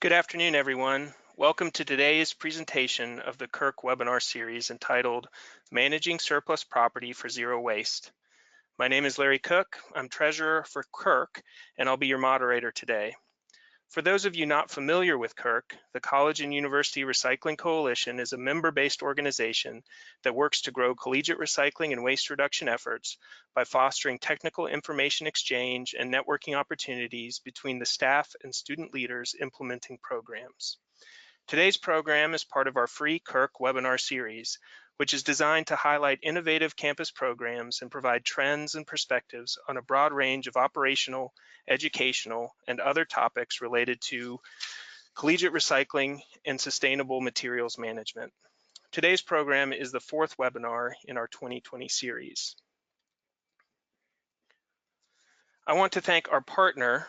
Good afternoon, everyone. Welcome to today's presentation of the CURC webinar series entitled Managing Surplus Property for Zero Waste. My name is Larry Cook. I'm treasurer for CURC, and I'll be your moderator today. For those of you not familiar with CURC, the College and University Recycling Coalition is a member-based organization that works to grow collegiate recycling and waste reduction efforts by fostering technical information exchange and networking opportunities between the staff and student leaders implementing programs. Today's program is part of our free CURC webinar series, which is designed to highlight innovative campus programs and provide trends and perspectives on a broad range of operational, educational, and other topics related to collegiate recycling and sustainable materials management. Today's program is the fourth webinar in our 2020 series. I want to thank our partner,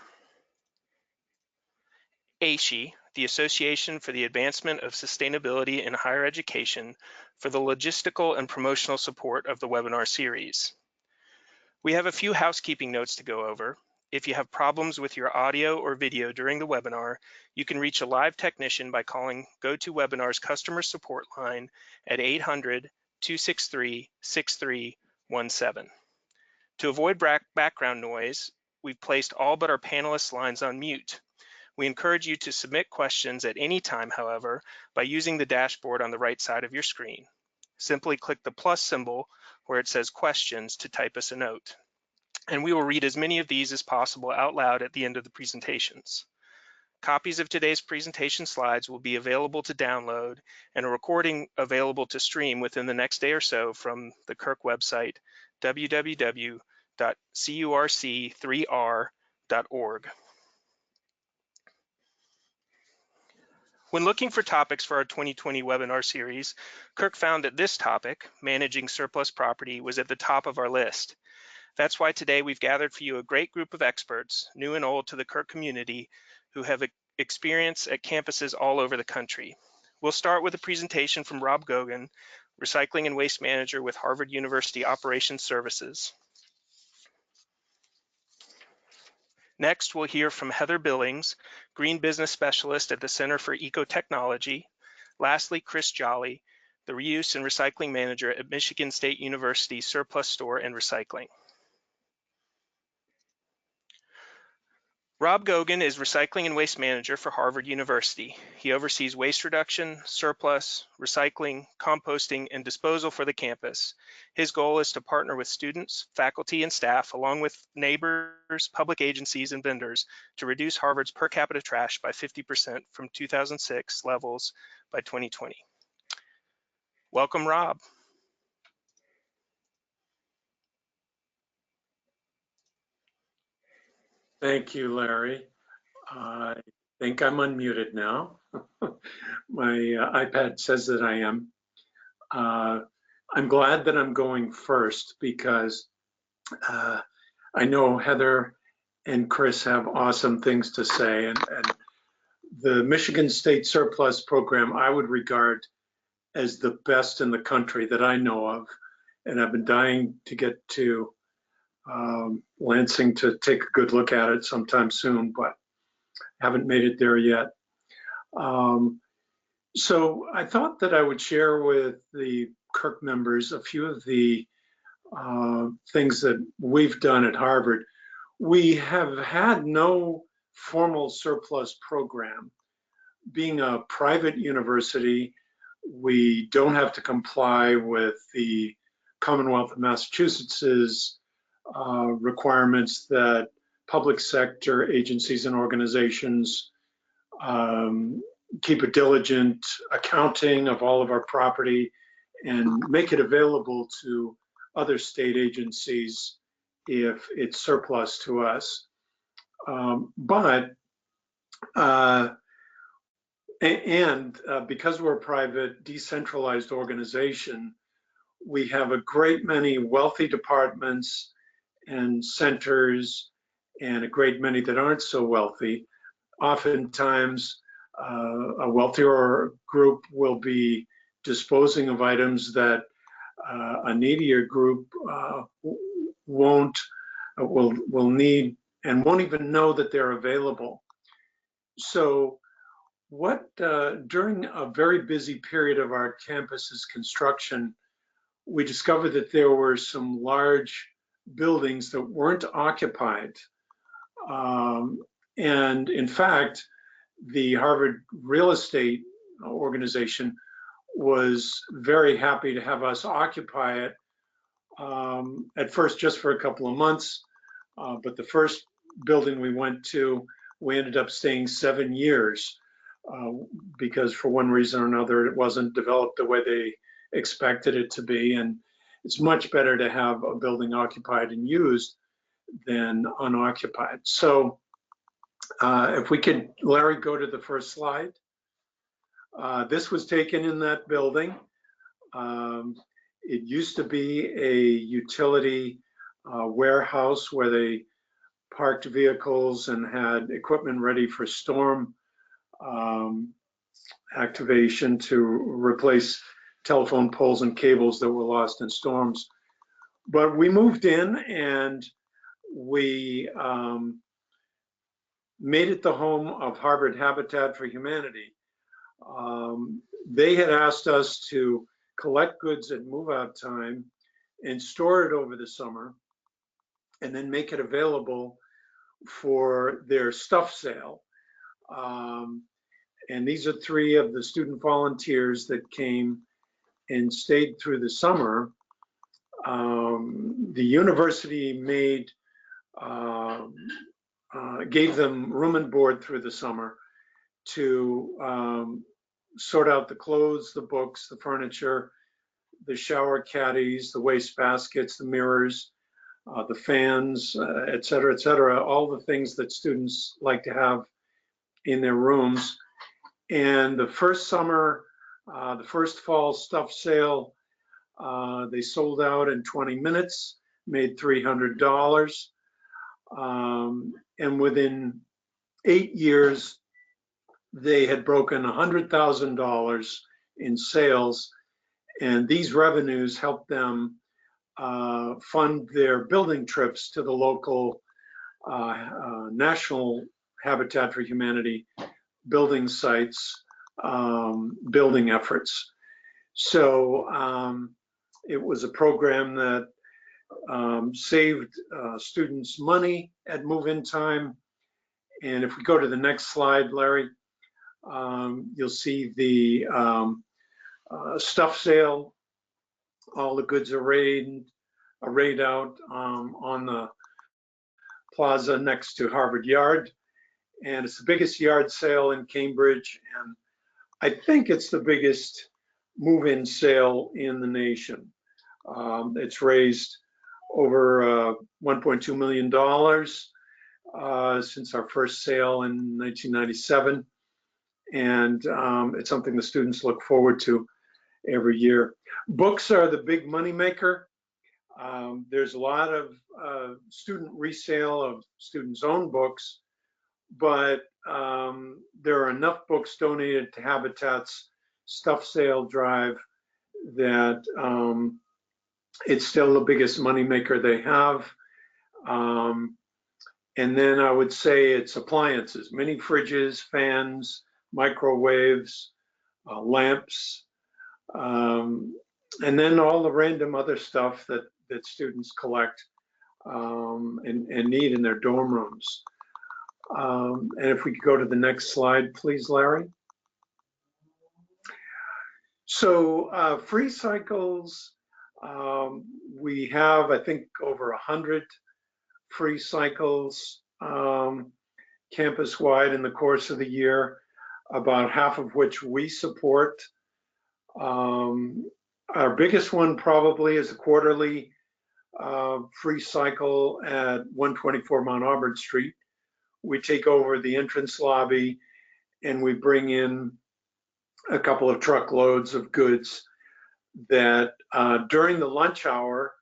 AASHE, the Association for the Advancement of Sustainability in Higher Education, for the logistical and promotional support of the webinar series. We have a few housekeeping notes to go over. If you have problems with your audio or video during the webinar, you can reach a live technician by calling GoToWebinar's customer support line at 800-263-6317. To avoid background noise, we've placed all but our panelists' lines on mute. We encourage you to submit questions at any time, however, by using the dashboard on the right side of your screen. Simply click the plus symbol where it says questions to type us a note. And we will read as many of these as possible out loud at the end of the presentations. Copies of today's presentation slides will be available to download and a recording available to stream within the next day or so from the CURC website, www.curc3r.org. When looking for topics for our 2020 webinar series, CURC found that this topic, managing surplus property, was at the top of our list. That's why today we've gathered for you a great group of experts, new and old to the CURC community, who have experience at campuses all over the country. We'll start with a presentation from Rob Gogan, Recycling and Waste Manager with Harvard University Operations Services. Next, we'll hear from Heather Billings, Green Business Specialist at the Center for EcoTechnology. Lastly, Kris Jolley, the Reuse and Recycling Manager at Michigan State University Surplus Store and Recycling. Rob Gogan is Recycling and Waste Manager for Harvard University. He oversees waste reduction, surplus, recycling, composting, and disposal for the campus. His goal is to partner with students, faculty, and staff, along with neighbors, public agencies, and vendors to reduce Harvard's per capita trash by 50% from 2006 levels by 2020. Welcome, Rob. Thank you, Larry. I think I'm unmuted now. My iPad says that I am. I'm glad that I'm going first because I know Heather and Kris have awesome things to say, and the Michigan State Surplus Program I would regard as the best in the country that I know of, and I've been dying to get to Lansing to take a good look at it sometime soon, but haven't made it there yet. So I thought that I would share with the CURC members a few of the things that we've done at Harvard. We have had no formal surplus program. Being a private university, we don't have to comply with the Commonwealth of Massachusetts's requirements that public sector agencies and organizations keep a diligent accounting of all of our property and make it available to other state agencies if it's surplus to us. Because we're a private, decentralized organization, we have a great many wealthy departments and centers and a great many that aren't so wealthy. Oftentimes, a wealthier group will be disposing of items that a needier group will need and won't even know that they're available. So During a very busy period of our campus's construction, we discovered that there were some large buildings that weren't occupied. And in fact, the Harvard Real Estate Organization was very happy to have us occupy it, at first just for a couple of months, but the first building we went to, we ended up staying 7 years because for one reason or another, it wasn't developed the way they expected it to be. And it's much better to have a building occupied and used than unoccupied. So if we could, Larry, go to the first slide. This was taken in that building. It used to be a utility warehouse where they parked vehicles and had equipment ready for storm activation to replace telephone poles and cables that were lost in storms. But we moved in and we made it the home of Harvard Habitat for Humanity. They had asked us to collect goods at move-out time and store it over the summer and then make it available for their stuff sale. And these are 3 of the student volunteers that came and stayed through the summer. The university gave them room and board through the summer to sort out the clothes, the books, the furniture, the shower caddies, the waste baskets, the mirrors, the fans, et cetera, all the things that students like to have in their rooms. And the first summer, the first fall stuff sale, they sold out in 20 minutes, made $300. And within 8 years, they had broken $100,000 in sales. And these revenues helped them fund their building trips to the local National Habitat for Humanity building sites, building efforts. So it was a program that saved students money at move-in time. And if we go to the next slide, Larry, you'll see the stuff sale. All the goods are arrayed out on the plaza next to Harvard Yard. And it's the biggest yard sale in Cambridge. And I think it's the biggest move-in sale in the nation. It's raised over $1.2 million since our first sale in 1997. And it's something the students look forward to every year. Books are the big money maker. There's a lot of student resale of students' own books, but there are enough books donated to Habitat's stuff sale drive that it's still the biggest money maker they have. And then I would say it's appliances, mini fridges, fans, microwaves, lamps, and then all the random other stuff that students collect and need in their dorm rooms. And if we could go to the next slide, please, Larry. So FreeCycles, we have, I think, over 100 FreeCycles campus-wide in the course of the year, about half of which we support. Our biggest one probably is a quarterly FreeCycle at 124 Mount Auburn Street. We take over the entrance lobby and we bring in a couple of truckloads of goods that during the lunch hour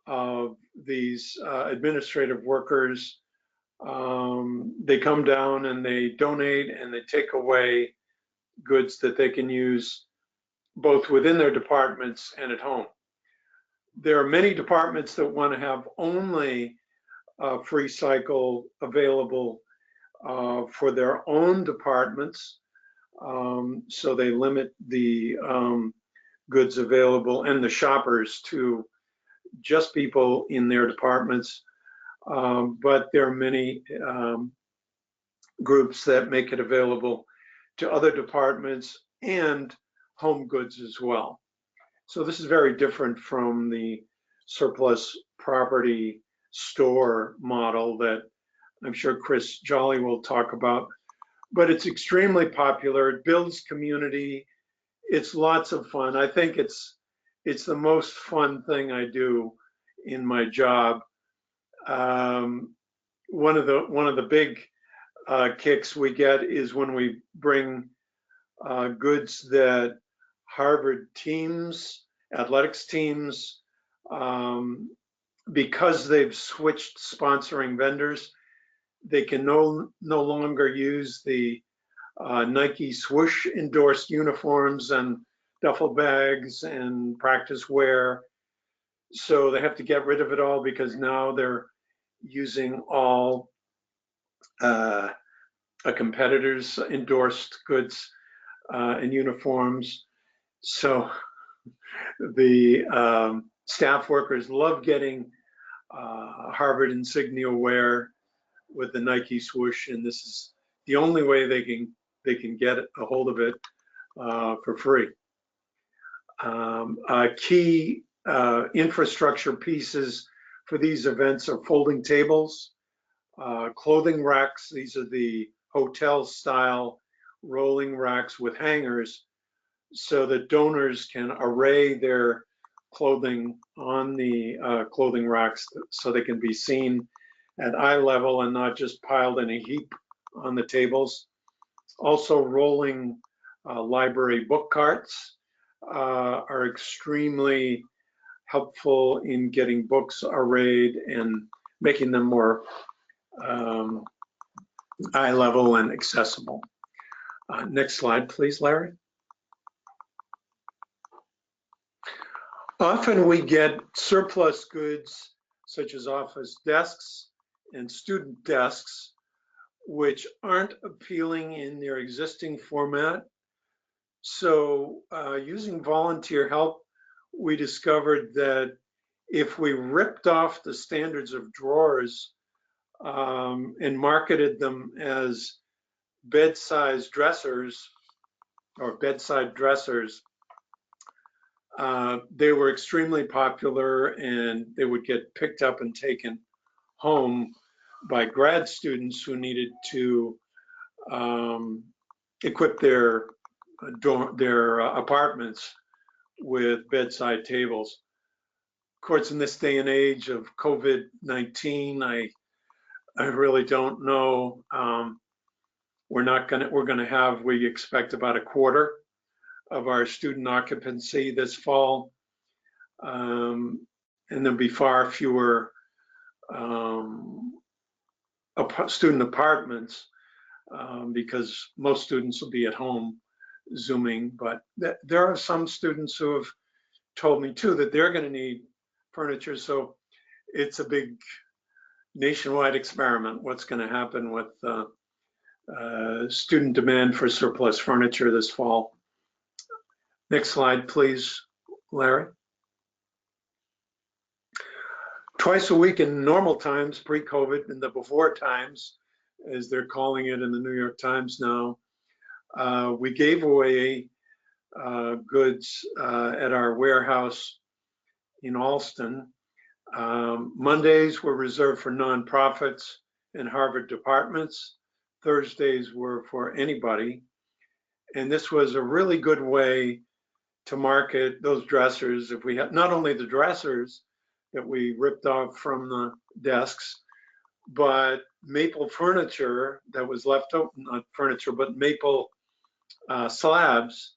of these administrative workers, they come down and they donate and they take away goods that they can use both within their departments and at home. There are many departments that want to have only FreeCycle available for their own departments. So they limit the goods available and the shoppers to just people in their departments. But there are many groups that make it available to other departments and home goods as well. So this is very different from the surplus property store model that I'm sure Kris Jolley will talk about. But it's extremely popular. It builds community. It's lots of fun. I think it's the most fun thing I do in my job. One of the big kicks we get is when we bring goods that Harvard teams, athletics teams, because they've switched sponsoring vendors, they can no longer use the Nike swoosh endorsed uniforms and duffel bags and practice wear. So they have to get rid of it all because now they're using all a competitor's endorsed goods and uniforms. So the staff workers love getting Harvard insignia wear with the Nike swoosh, and this is the only way they can get a hold of it for free. Key infrastructure pieces for these events are folding tables, clothing racks. These are the hotel style rolling racks with hangers so that donors can array their clothing on the clothing racks so they can be seen at eye level and not just piled in a heap on the tables. Also, rolling library book carts are extremely helpful in getting books arrayed and making them more eye level and accessible. Next slide, please, Larry. Often we get surplus goods such as office desks and student desks, which aren't appealing in their existing format. So using volunteer help, we discovered that if we ripped off the standards of drawers and marketed them as bedside dressers or bedside dressers, they were extremely popular and they would get picked up and taken home by grad students who needed to equip their apartments with bedside tables. Of course, in this day and age of COVID-19, I really don't know. We're gonna have, we expect about a quarter of our student occupancy this fall, and there'll be far fewer student apartments because most students will be at home Zooming, but there are some students who have told me too that they're going to need furniture. So it's a big nationwide experiment. What's going to happen with student demand for surplus furniture this fall? Next slide, please, Larry. Twice a week in normal times, pre-COVID, and the before times, as they're calling it in the New York Times now, we gave away goods at our warehouse in Alston. Mondays were reserved for nonprofits and Harvard departments. Thursdays were for anybody. And this was a really good way to market those dressers. If we had not only the dressers that we ripped off from the desks, but maple furniture that was left over, not furniture, but maple slabs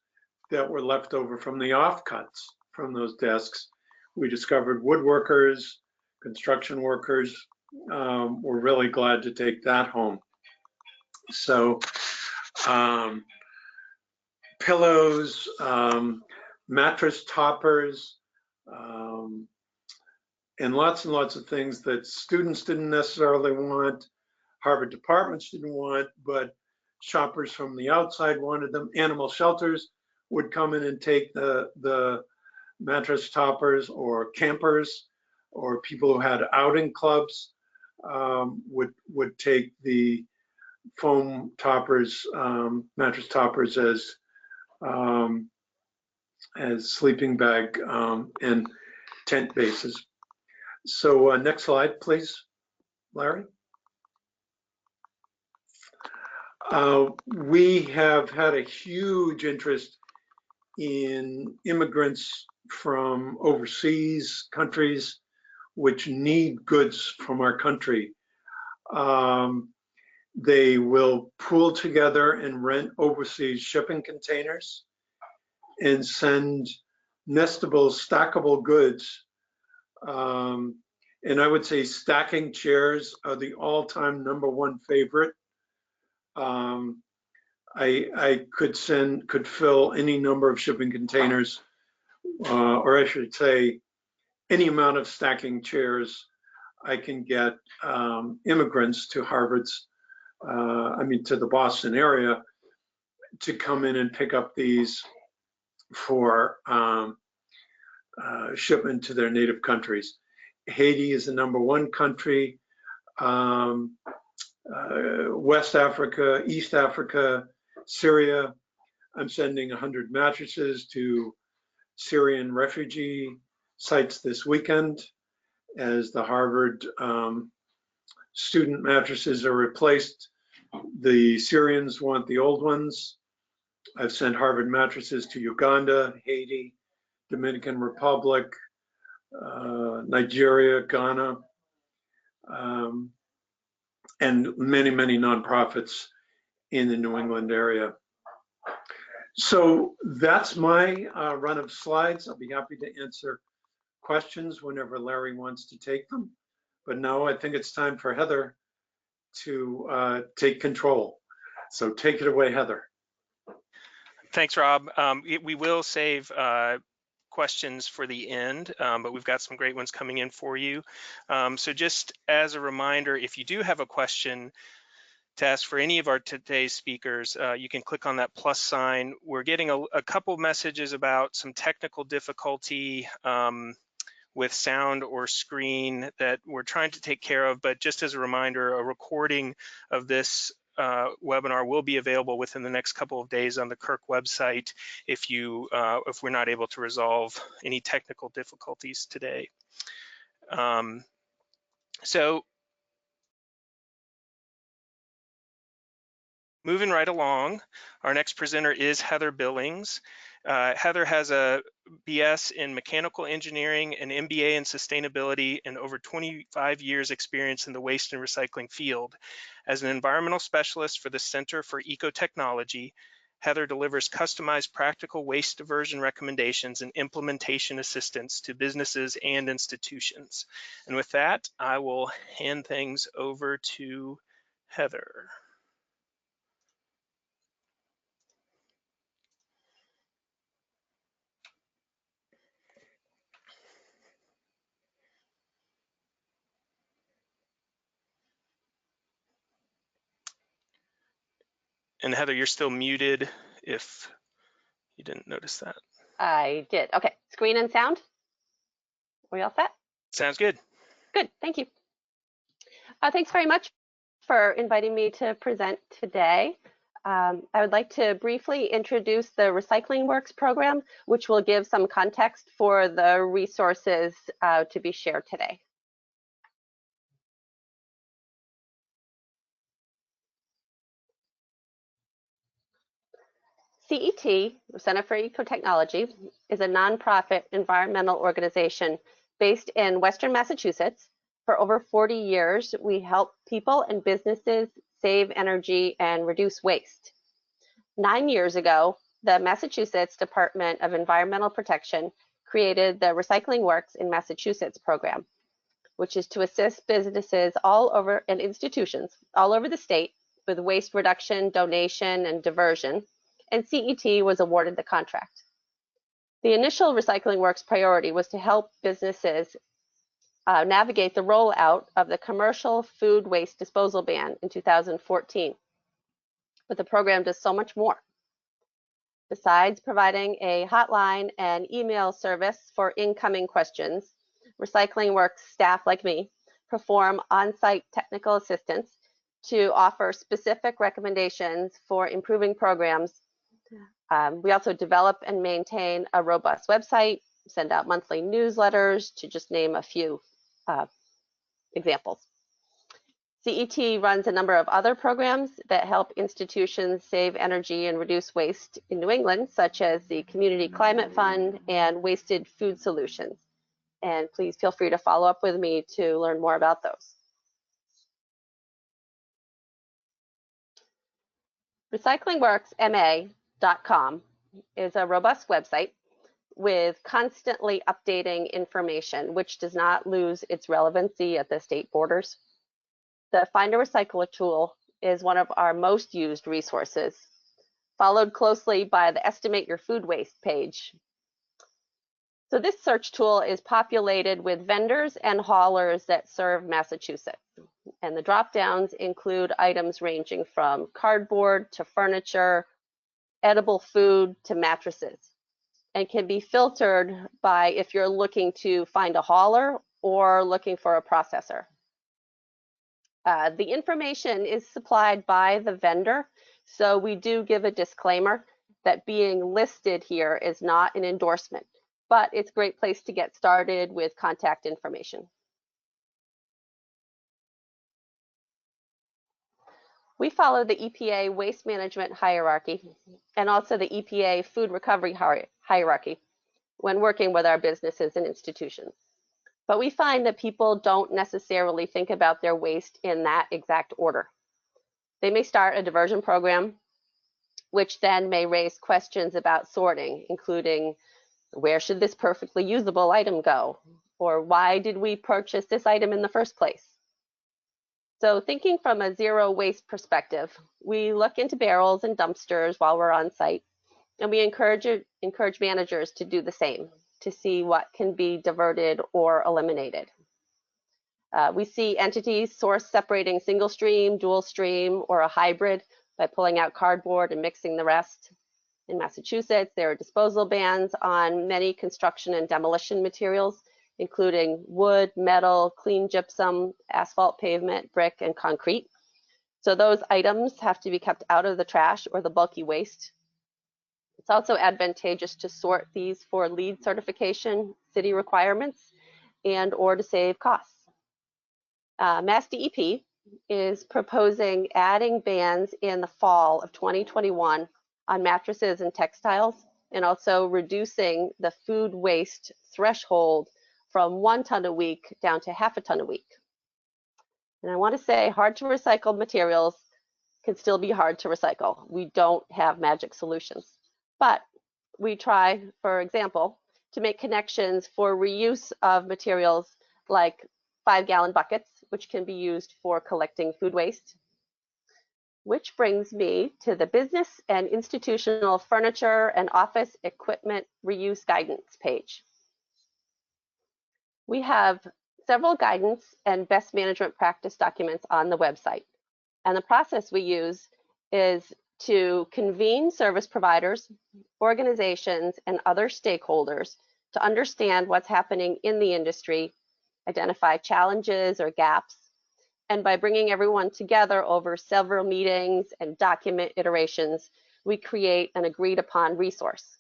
that were left over from the offcuts from those desks. We discovered woodworkers, construction workers were really glad to take that home. So pillows, mattress toppers, and lots of things that students didn't necessarily want, Harvard departments didn't want, but shoppers from the outside wanted them. Animal shelters would come in and take the mattress toppers, or campers or people who had outing clubs would take the foam toppers, mattress toppers as sleeping bag and tent bases. So next slide, please, Larry. We have had a huge interest in immigrants from overseas countries which need goods from our country. They will pool together and rent overseas shipping containers and send nestable, stackable goods. And I would say stacking chairs are the all-time #1 favorite. I could fill any number of shipping containers, or I should say, any amount of stacking chairs. I can get immigrants to to the Boston area to come in and pick up these for shipment to their native countries. Haiti is the #1 country. West Africa, East Africa, Syria. I'm sending 100 mattresses to Syrian refugee sites this weekend as the Harvard student mattresses are replaced. The Syrians want the old ones. I've sent Harvard mattresses to Uganda, Haiti, Dominican Republic, Nigeria, Ghana, and many, many nonprofits in the New England area. So that's my run of slides. I'll be happy to answer questions whenever Larry wants to take them. But now I think it's time for Heather to take control. So take it away, Heather. Thanks, Rob. We will save questions for the end, but we've got some great ones coming in for you. So just as a reminder, if you do have a question to ask for any of our today's speakers, you can click on that plus sign. We're getting a couple messages about some technical difficulty with sound or screen that we're trying to take care of, but just as a reminder, a recording of this webinar will be available within the next couple of days on the CURC website if we're not able to resolve any technical difficulties today. So moving right along, our next presenter is Heather Billings. Heather has a BS in mechanical engineering, an MBA in sustainability, and over 25 years experience in the waste and recycling field. As an environmental specialist for the Center for EcoTechnology, Heather delivers customized practical waste diversion recommendations and implementation assistance to businesses and institutions. And with that, I will hand things over to Heather. And Heather, you're still muted if you didn't notice that. I did. Okay, screen and sound. Are we all set? Sounds good. Good, thank you. Thanks very much for inviting me to present today. I would like to briefly introduce the Recycling Works program, which will give some context for the resources to be shared today. CET, the Center for EcoTechnology, is a nonprofit environmental organization based in Western Massachusetts. For over 40 years, we help people and businesses save energy and reduce waste. 9 years ago, the Massachusetts Department of Environmental Protection created the Recycling Works in Massachusetts program, which is to assist businesses all over and institutions all over the state with waste reduction, donation, and diversion. And CET was awarded the contract. The initial Recycling Works priority was to help businesses navigate the rollout of the commercial food waste disposal ban in 2014. but the program does so much more. Besides providing a hotline and email service for incoming questions, Recycling Works staff like me perform on-site technical assistance to offer specific recommendations for improving programs. We also develop and maintain a robust website, send out monthly newsletters, to just name a few examples. CET runs a number of other programs that help institutions save energy and reduce waste in New England, such as the Community Climate Fund and Wasted Food Solutions. And please feel free to follow up with me to learn more about those. RecyclingWorksMA.com is a robust website with constantly updating information, which does not lose its relevancy at the state borders. The Find a Recycler tool is one of our most used resources, followed closely by the Estimate Your Food Waste page. So this search tool is populated with vendors and haulers that serve Massachusetts. And the drop-downs include items ranging from cardboard to furniture, edible food to mattresses, and can be filtered by if you're looking to find a hauler or looking for a processor. The information is supplied by the vendor, so we do give a disclaimer that being listed here is not an endorsement, but it's a great place to get started with contact information. We follow the EPA waste management hierarchy and also the EPA food recovery hierarchy when working with our businesses and institutions. But we find that people don't necessarily think about their waste in that exact order. They may start a diversion program, which then may raise questions about sorting, including where should this perfectly usable item go? Or why did we purchase this item in the first place? So thinking from a zero waste perspective, we look into barrels and dumpsters while we're on site, and we encourage managers to do the same, to see what can be diverted or eliminated. We see entities source separating single stream, dual stream, or a hybrid by pulling out cardboard and mixing the rest. In Massachusetts, there are disposal bans on many construction and demolition materials, including wood, metal, clean gypsum, asphalt pavement, brick, and concrete. So those items have to be kept out of the trash or the bulky waste. It's also advantageous to sort these for LEED certification, city requirements, and or to save costs. Mass DEP is proposing adding bans in the fall of 2021 on mattresses and textiles, and also reducing the food waste threshold from 1 ton a week down to half a ton a week. And I want to say hard to recycle materials can still be hard to recycle. We don't have magic solutions. But we try, for example, to make connections for reuse of materials like 5-gallon buckets, which can be used for collecting food waste. Which brings me to the Business and Institutional Furniture and Office Equipment Reuse Guidance page. We have several guidance and best management practice documents on the website. And the process we use is to convene service providers, organizations, and other stakeholders to understand what's happening in the industry, identify challenges or gaps, and by bringing everyone together over several meetings and document iterations, we create an agreed upon resource.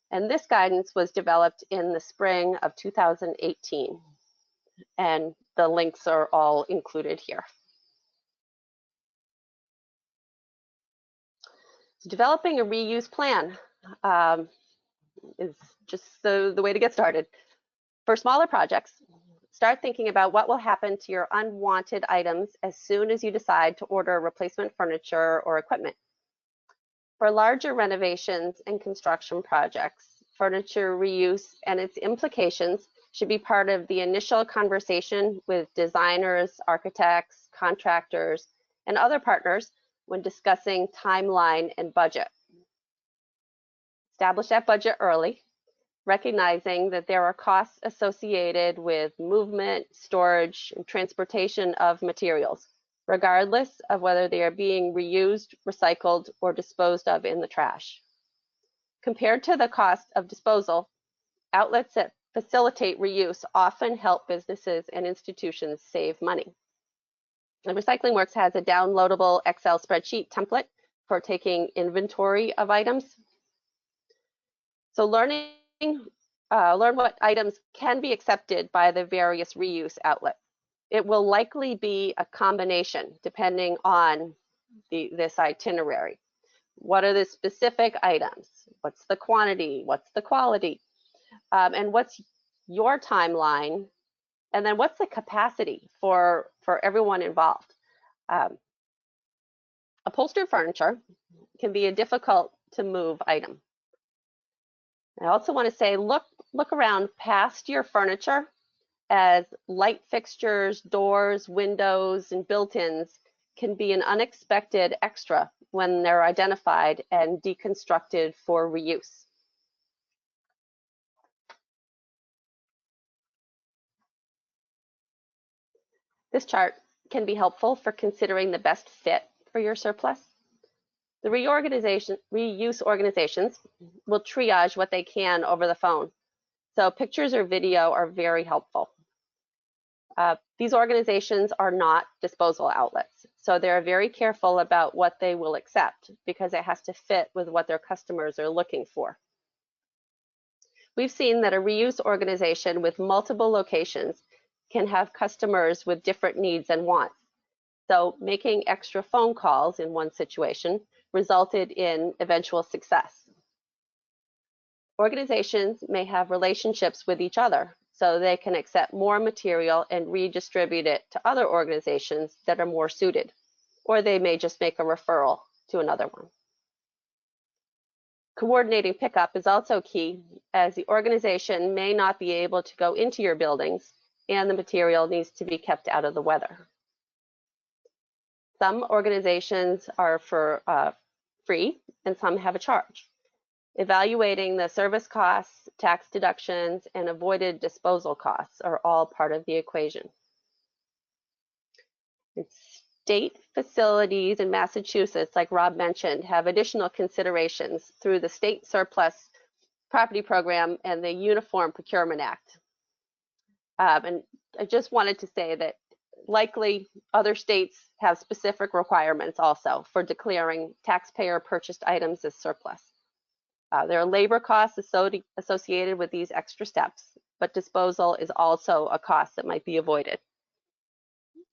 And this guidance was developed in the spring of 2018, and the links are all included here. Developing a reuse plan is just the way to get started. For smaller projects, start thinking about what will happen to your unwanted items as soon as you decide to order replacement furniture or equipment. For larger renovations and construction projects, furniture reuse and its implications should be part of the initial conversation with designers, architects, contractors, and other partners when discussing timeline and budget. Establish that budget early, recognizing that there are costs associated with movement, storage, and transportation of materials. regardless of whether they are being reused, recycled, or disposed of in the trash. Compared to the cost of disposal, outlets that facilitate reuse often help businesses and institutions save money. And Recycling Works has a downloadable Excel spreadsheet template for taking inventory of items. So learn what items can be accepted by the various reuse outlets. It will likely be a combination depending on this itinerary. What are the specific items? What's the quantity? What's the quality? And what's your timeline? And then what's the capacity for everyone involved? Upholstered furniture can be a difficult to move item. I also want to say, look around past your furniture, as light fixtures, doors, windows, and built-ins can be an unexpected extra when they're identified and deconstructed for reuse. This chart can be helpful for considering the best fit for your surplus. The reuse organizations will triage what they can over the phone. So pictures or video are very helpful. These organizations are not disposal outlets, so they're very careful about what they will accept because it has to fit with what their customers are looking for. We've seen that a reuse organization with multiple locations can have customers with different needs and wants. So making extra phone calls in one situation resulted in eventual success. Organizations may have relationships with each other, so they can accept more material and redistribute it to other organizations that are more suited, or they may just make a referral to another one. Coordinating pickup is also key, as the organization may not be able to go into your buildings and the material needs to be kept out of the weather. Some organizations are for free and some have a charge. Evaluating the service costs, tax deductions, and avoided disposal costs are all part of the equation. State facilities in Massachusetts, like Rob mentioned, have additional considerations through the State Surplus Property Program and the Uniform Procurement Act. And I just wanted to say that likely other states have specific requirements also for declaring taxpayer purchased items as surplus. There are labor costs associated with these extra steps, but disposal is also a cost that might be avoided.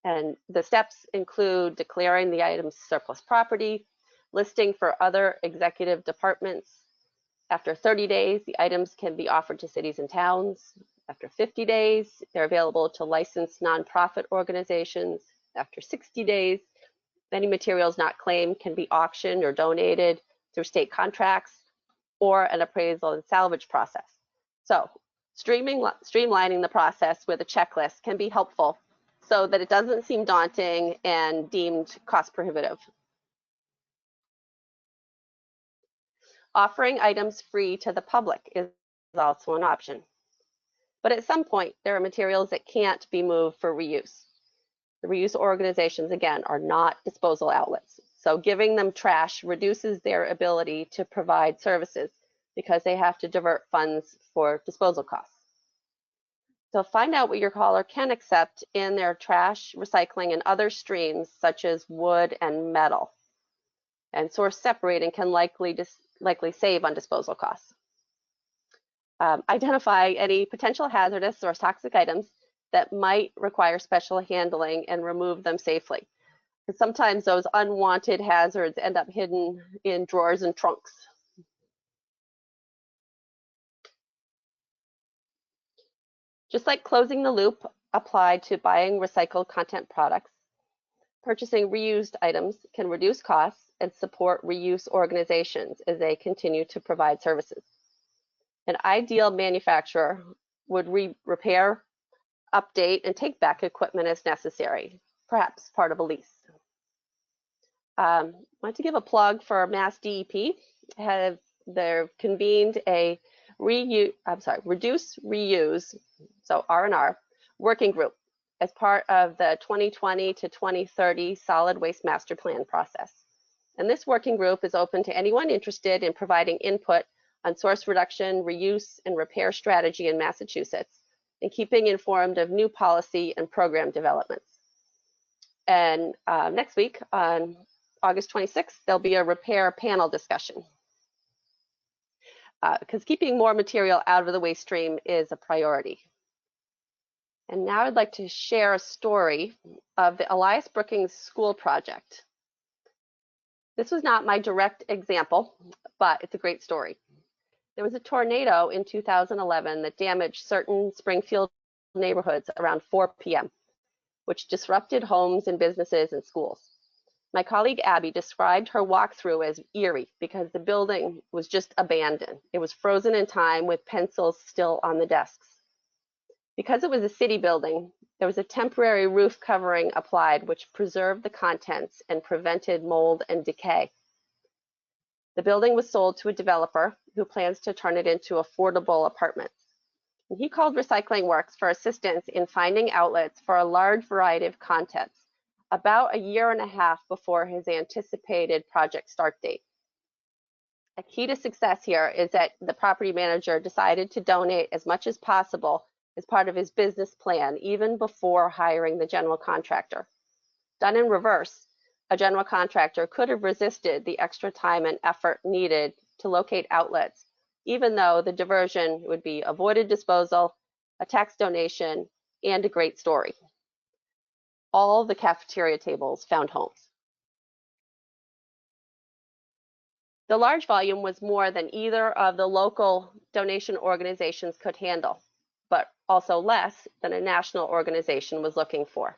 And the steps include declaring the item's surplus property, listing for other executive departments. After 30 days, the items can be offered to cities and towns. After 50 days, they're available to licensed nonprofit organizations. After 60 days, any materials not claimed can be auctioned or donated through state contracts or an appraisal and salvage process. So streamlining the process with a checklist can be helpful so that it doesn't seem daunting and deemed cost prohibitive. Offering items free to the public is also an option. But at some point, there are materials that can't be moved for reuse. The reuse organizations, again, are not disposal outlets. So giving them trash reduces their ability to provide services because they have to divert funds for disposal costs. So find out what your caller can accept in their trash, recycling, and other streams, such as wood and metal. And source separating can likely save on disposal costs. Identify any potential hazardous or toxic items that might require special handling and remove them safely. Because sometimes those unwanted hazards end up hidden in drawers and trunks. Just like closing the loop applied to buying recycled content products, purchasing reused items can reduce costs and support reuse organizations as they continue to provide services. An ideal manufacturer would repair, update, and take back equipment as necessary, perhaps part of a lease. I want to give a plug for Mass DEP. They've convened a reduce, reuse, so R&R, working group as part of the 2020 to 2030 Solid Waste Master Plan process. And this working group is open to anyone interested in providing input on source reduction, reuse, and repair strategy in Massachusetts, and keeping informed of new policy and program developments. And next week, on August 26th, there'll be a repair panel discussion, because keeping more material out of the waste stream is a priority. And now I'd like to share a story of the ELIAS Brookings School project. This was not my direct example, but it's a great story. There was a tornado in 2011 that damaged certain Springfield neighborhoods around 4 p.m., which disrupted homes and businesses and schools. My colleague Abby described her walkthrough as eerie because the building was just abandoned. It was frozen in time with pencils still on the desks. Because it was a city building, there was a temporary roof covering applied which preserved the contents and prevented mold and decay. The building was sold to a developer who plans to turn it into affordable apartments. And he called Recycling Works for assistance in finding outlets for a large variety of contents, about a year and a half before his anticipated project start date. A key to success here is that the property manager decided to donate as much as possible as part of his business plan, even before hiring the general contractor. Done in reverse, a general contractor could have resisted the extra time and effort needed to locate outlets, even though the diversion would be avoided disposal, a tax donation, and a great story. All the cafeteria tables found homes. The large volume was more than either of the local donation organizations could handle, but also less than a national organization was looking for.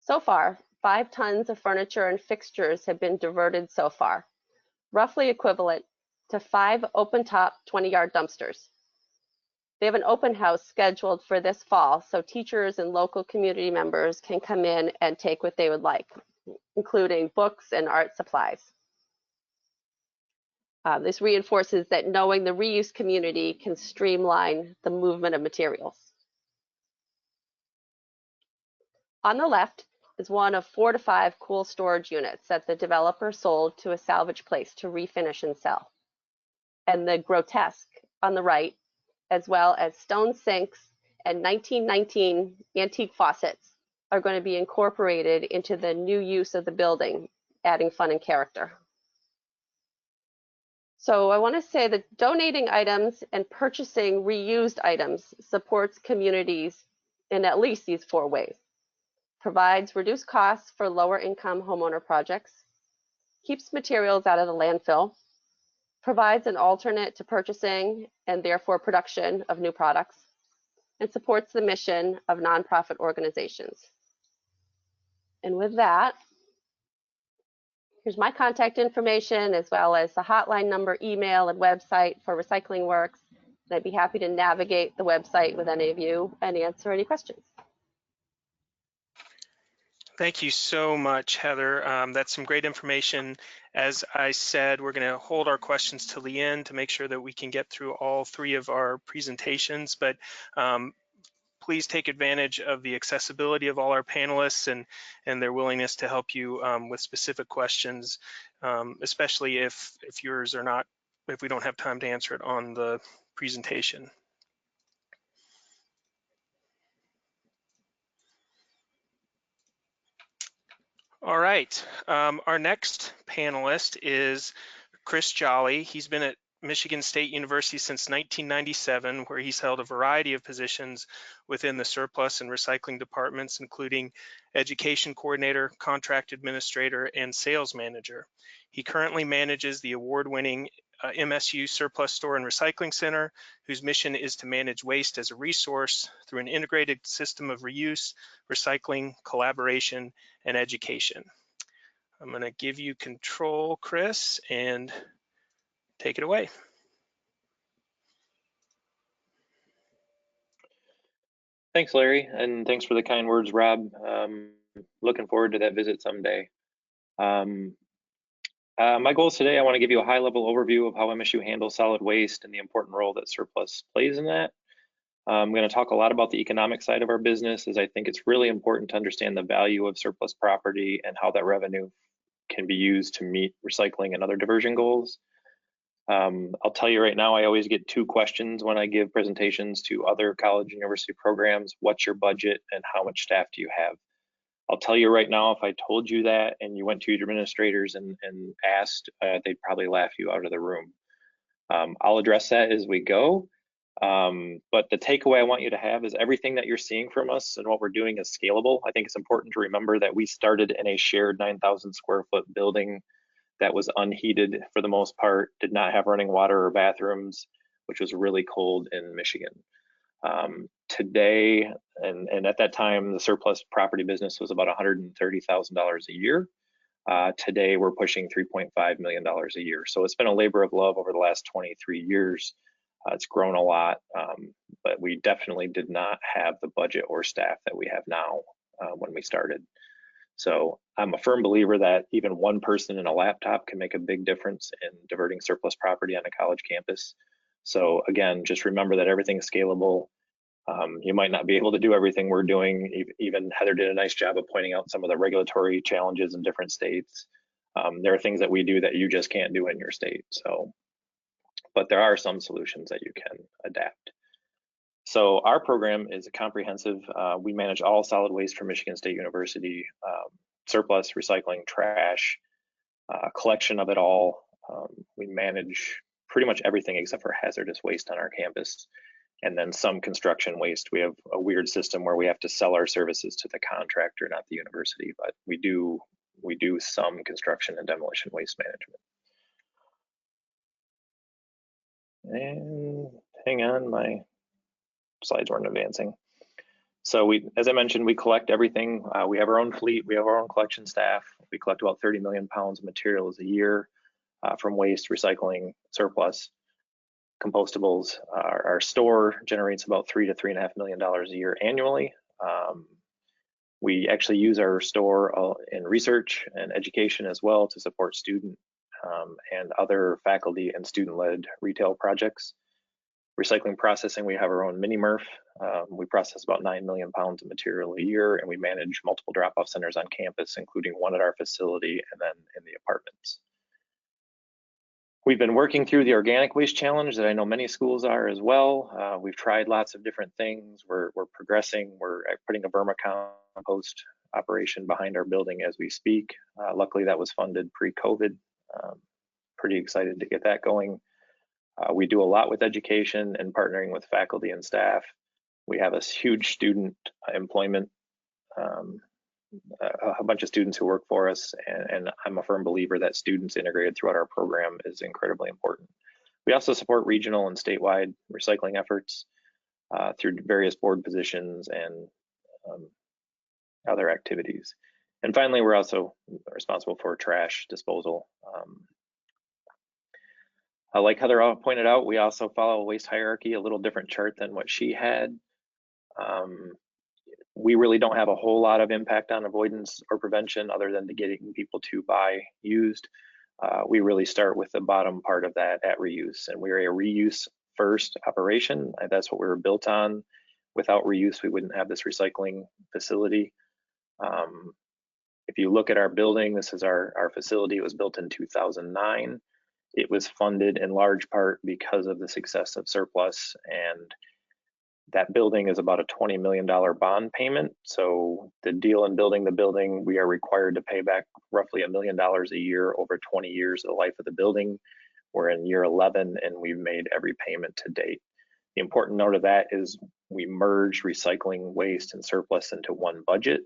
So far, 5 tons of furniture and fixtures have been diverted so far, roughly equivalent to 5 open-top 20-yard dumpsters. They have an open house scheduled for this fall, so teachers and local community members can come in and take what they would like, including books and art supplies. This reinforces that knowing the reuse community can streamline the movement of materials. On the left is one of 4 to 5 cool storage units that the developer sold to a salvage place to refinish and sell. And the grotesque on the right, as well as stone sinks and 1919 antique faucets, are going to be incorporated into the new use of the building, adding fun and character. So I want to say that donating items and purchasing reused items supports communities in at least these 4 ways. Provides reduced costs for lower income homeowner projects, keeps materials out of the landfill, provides an alternate to purchasing and therefore production of new products, and supports the mission of nonprofit organizations. And with that, here's my contact information, as well as the hotline number, email, and website for Recycling Works. And I'd be happy to navigate the website with any of you and answer any questions. Thank you so much, Heather. That's some great information. As I said, we're going to hold our questions till the end to make sure that we can get through all 3 of our presentations, but please take advantage of the accessibility of all our panelists and their willingness to help you with specific questions, especially if yours are not, if we don't have time to answer it on the presentation. All right, our next panelist is Kris Jolley. He's been at Michigan State University since 1997, where he's held a variety of positions within the surplus and recycling departments, including education coordinator, contract administrator, and sales manager. He currently manages the award-winning MSU Surplus Store and Recycling Center, whose mission is to manage waste as a resource through an integrated system of reuse, recycling, collaboration, and education. I'm going to give you control, Kris, and take it away. Thanks, Larry, and thanks for the kind words, Rob. Looking forward to that visit someday. My goals today, I want to give you a high-level overview of how MSU handles solid waste and the important role that surplus plays in that. I'm going to talk a lot about the economic side of our business, as I think it's really important to understand the value of surplus property and how that revenue can be used to meet recycling and other diversion goals. I'll tell you right now, I always get two questions when I give presentations to other college and university programs. What's your budget and how much staff do you have? I'll tell you right now, if I told you that and you went to your administrators and asked, they'd probably laugh you out of the room. I'll address that as we go. But the takeaway I want you to have is everything that you're seeing from us and what we're doing is scalable. I think it's important to remember that we started in a shared 9,000 square foot building that was unheated for the most part, did not have running water or bathrooms, which was really cold in Michigan. Today, and at that time, the surplus property business was about $130,000 a year. Today, we're pushing $3.5 million a year. So it's been a labor of love over the last 23 years. It's grown a lot, but we definitely did not have the budget or staff that we have now when we started. So I'm a firm believer that even one person in a laptop can make a big difference in diverting surplus property on a college campus. So again, just remember that everything's scalable. You might not be able to do everything we're doing. Even Heather did a nice job of pointing out some of the regulatory challenges in different states. There are things that we do that you just can't do in your state. So, but there are some solutions that you can adapt. So our program is comprehensive. We manage all solid waste for Michigan State University, surplus, recycling, trash, collection of it all. We manage pretty much everything except for hazardous waste on our campus, and then some construction waste. We have a weird system where we have to sell our services to the contractor, not the university, but we do some construction and demolition waste management. And hang on, my slides weren't advancing. So as I mentioned, we collect everything. We have our own fleet. We have our own collection staff. We collect about 30 million pounds of materials a year from waste, recycling, surplus, compostables. Our store generates about $3 to $3.5 million a year annually. We actually use our store in research and education as well to support student and other faculty and student-led retail projects. Recycling processing, we have our own mini MRF. We process about 9 million pounds of material a year, and we manage multiple drop-off centers on campus, including one at our facility and then in the apartments. We've been working through the organic waste challenge that I know many schools are as well. We've tried lots of different things. We're progressing. We're putting a vermicompost operation behind our building as we speak. Luckily, that was funded pre-COVID. Pretty excited to get that going. We do a lot with education and partnering with faculty and staff. We have a huge student employment, a bunch of students who work for us, and I'm a firm believer that students integrated throughout our program is incredibly important. We also support regional and statewide recycling efforts through various board positions and other activities. And finally, we're also responsible for trash disposal. Like Heather pointed out, we also follow a waste hierarchy, a little different chart than what she had. We really don't have a whole lot of impact on avoidance or prevention other than to getting people to buy used. We really start with the bottom part of that at reuse, and we're a reuse first operation. That's what we were built on. Without reuse, we wouldn't have this recycling facility. If you look at our building, this is our facility. It was built in 2009. It was funded in large part because of the success of surplus, and that building is about a $20 million bond payment. So the deal in building the building, we are required to pay back roughly $1 million a year over 20 years of the life of the building. We're in year 11 and we've made every payment to date. The important note of that is we merged recycling, waste, and surplus into one budget.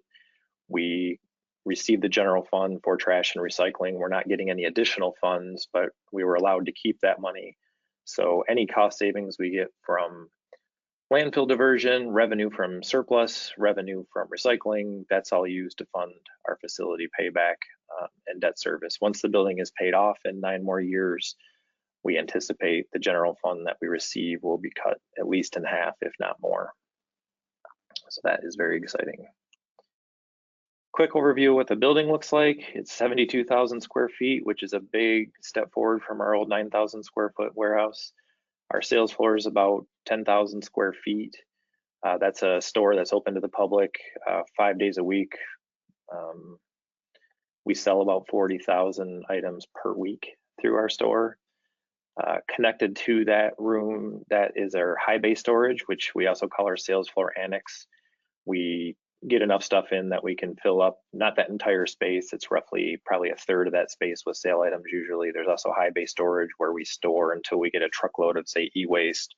We received the general fund for trash and recycling. We're not getting any additional funds, but we were allowed to keep that money. So any cost savings we get from landfill diversion, revenue from surplus, revenue from recycling, that's all used to fund our facility payback and debt service. Once the building is paid off in 9 more years, we anticipate the general fund that we receive will be cut at least in half, if not more. So that is very exciting. Quick overview of what the building looks like. It's 72,000 square feet, which is a big step forward from our old 9,000 square foot warehouse. Our sales floor is about 10,000 square feet. That's a store that's open to the public 5 days a week. We sell about 40,000 items per week through our store. Connected to that room, that is our high bay storage, which we also call our sales floor annex. We get enough stuff in that we can fill up, not that entire space, it's roughly probably a third of that space with sale items usually. There's also high bay storage where we store until we get a truckload of, say, e-waste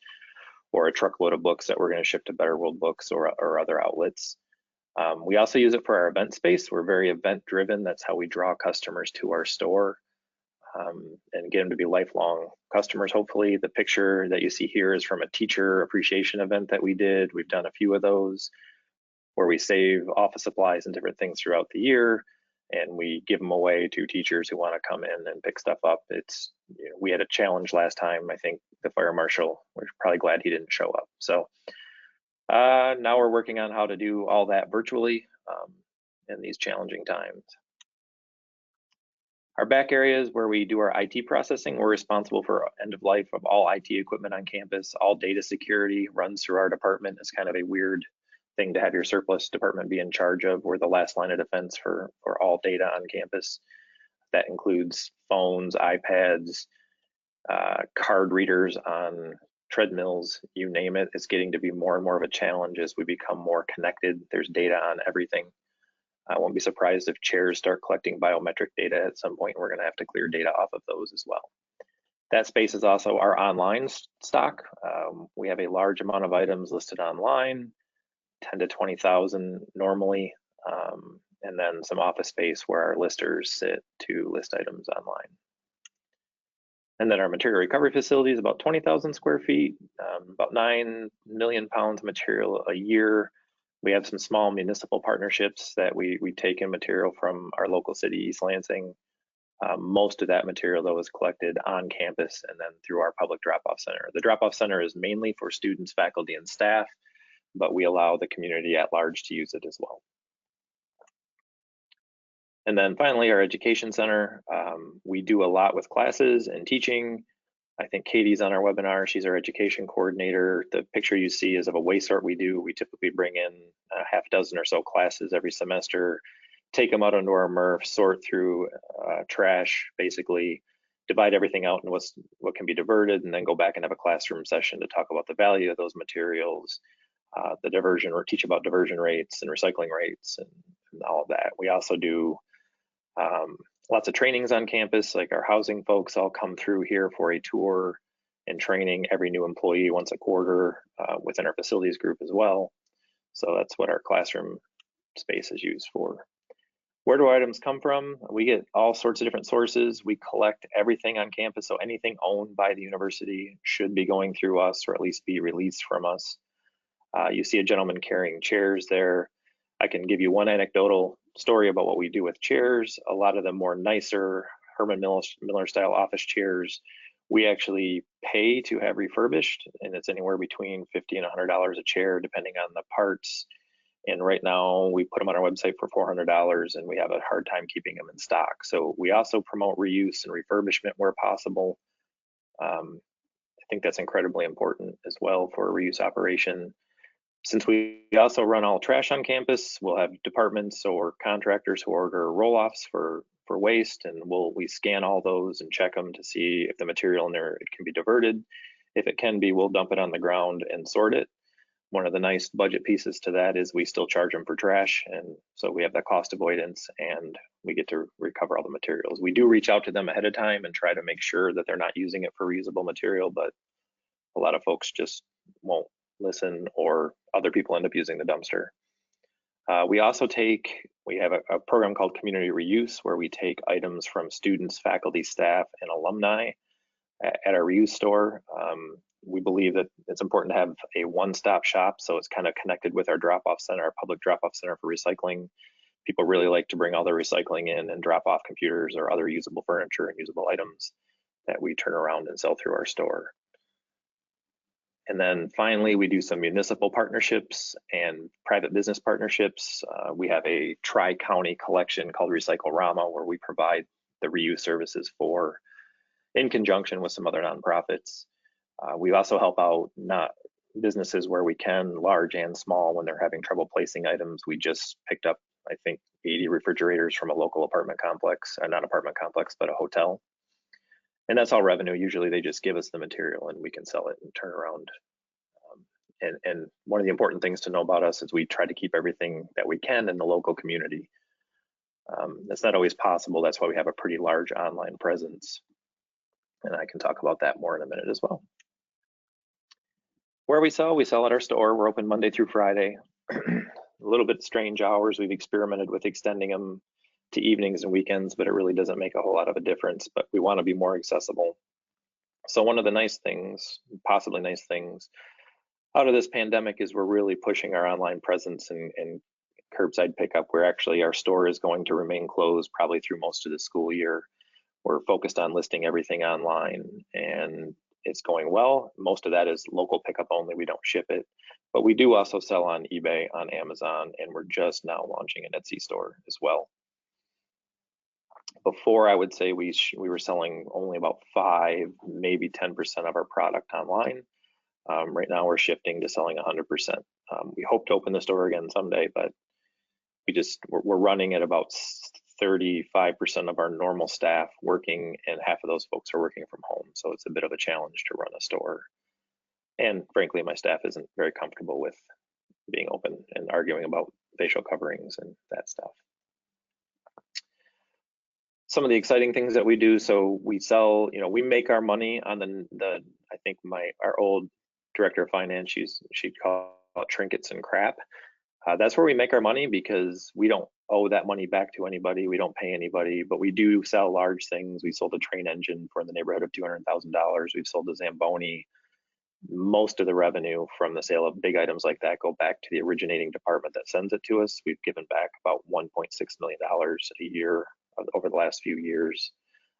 or a truckload of books that we're going to ship to Better World Books or other outlets. We also use it for our event space. We're very event driven. That's how we draw customers to our store and get them to be lifelong customers. Hopefully, the picture that you see here is from a teacher appreciation event that we did. We've done a few of those where we save office supplies and different things throughout the year, and we give them away to teachers who want to come in and pick stuff up. It's, you know, we had a challenge last time. I think the fire marshal, we're probably glad he didn't show up. So now we're working on how to do all that virtually in these challenging times. Our back areas where we do our IT processing, we're responsible for end of life of all IT equipment on campus. All data security runs through our department. It's kind of a weird thing to have your surplus department be in charge of. We're the last line of defense for all data on campus. That includes phones, iPads, card readers on treadmills, you name it. It's getting to be more and more of a challenge as we become more connected. There's data on everything. I won't be surprised if chairs start collecting biometric data at some point. We're going to have to clear data off of those as well. That space is also our online stock. We have a large amount of items listed online, 10 to 20,000 normally, and then some office space where our listers sit to list items online. And then our material recovery facility is about 20,000 square feet, about 9 million pounds of material a year. We have some small municipal partnerships that we take in material from our local city, East Lansing. Most of that material, though, is collected on campus and then through our public drop-off center. The drop-off center is mainly for students, faculty, and staff, but we allow the community at large to use it as well. And then finally, our education center. We do a lot with classes and teaching. I think Katie's on our webinar. She's our education coordinator. The picture you see is of a waste sort we do. We typically bring in a half dozen or so classes every semester, take them out onto our MRF, sort through trash, basically divide everything out into what can be diverted, and then go back and have a classroom session to talk about the value of those materials, the diversion, or teach about diversion rates and recycling rates and all of that. We also do lots of trainings on campus, like our housing folks all come through here for a tour and training every new employee once a quarter within our facilities group as well. So that's what our classroom space is used for. Where do items come from? We get all sorts of different sources. We collect everything on campus, so anything owned by the university should be going through us or at least be released from us. You see a gentleman carrying chairs there. I can give you one anecdotal story about what we do with chairs. A lot of the more nicer Herman Miller style office chairs, we actually pay to have refurbished, and it's anywhere between $50 and $100 a chair, depending on the parts. And right now we put them on our website for $400, and we have a hard time keeping them in stock. So we also promote reuse and refurbishment where possible. I think that's incredibly important as well for a reuse operation. Since we also run all trash on campus, we'll have departments or contractors who order roll-offs for waste, and we scan all those and check them to see if the material in there can be diverted. If it can be, we'll dump it on the ground and sort it. One of the nice budget pieces to that is we still charge them for trash, and so we have that cost avoidance and we get to recover all the materials. We do reach out to them ahead of time and try to make sure that they're not using it for reusable material, but a lot of folks just won't listen, or other people end up using the dumpster. We have a program called Community Reuse, where we take items from students, faculty, staff, and alumni at our reuse store. We believe that it's important to have a one-stop shop, so it's kind of connected with our drop-off center, our public drop-off center for recycling. People really like to bring all their recycling in and drop off computers or other usable furniture and usable items that we turn around and sell through our store. And then finally, we do some municipal partnerships and private business partnerships. We have a tri-county collection called Recycle-Rama, where we provide the reuse services in conjunction with some other nonprofits. We also help out businesses where we can, large and small, when they're having trouble placing items. We just picked up, I think, 80 refrigerators from a local apartment complex, not apartment complex, but a hotel. And that's all revenue. Usually they just give us the material and we can sell it and turn around. And one of the important things to know about us is we try to keep everything that we can in the local community. That's not always possible. That's why we have a pretty large online presence. And I can talk about that more in a minute as well. Where we sell at our store. We're open Monday through Friday. A little bit strange hours. We've experimented with extending them to evenings and weekends, but it really doesn't make a whole lot of a difference. But we want to be more accessible. So one of the nice things, possibly nice things, out of this pandemic is we're really pushing our online presence and curbside pickup. Where actually our store is going to remain closed probably through most of the school year. We're focused on listing everything online, and it's going well. Most of that is local pickup only. We don't ship it, but we do also sell on eBay, on Amazon, and we're just now launching an Etsy store as well. Before, I would say we were selling only about 5, maybe 10% of our product online. Right now we're shifting to selling 100%. We hope to open the store again someday, but we're running at about 35% of our normal staff working, and half of those folks are working from home. So it's a bit of a challenge to run a store. And frankly, my staff isn't very comfortable with being open and arguing about facial coverings and that stuff. Some of the exciting things that we do, so we sell, we make our money on I think our old director of finance, she'd call it trinkets and crap. That's where we make our money, because we don't owe that money back to anybody. We don't pay anybody, but we do sell large things. We sold a train engine for in the neighborhood of $200,000. We've sold a Zamboni. Most of the revenue from the sale of big items like that go back to the originating department that sends it to us. We've given back about $1.6 million a year over the last few years,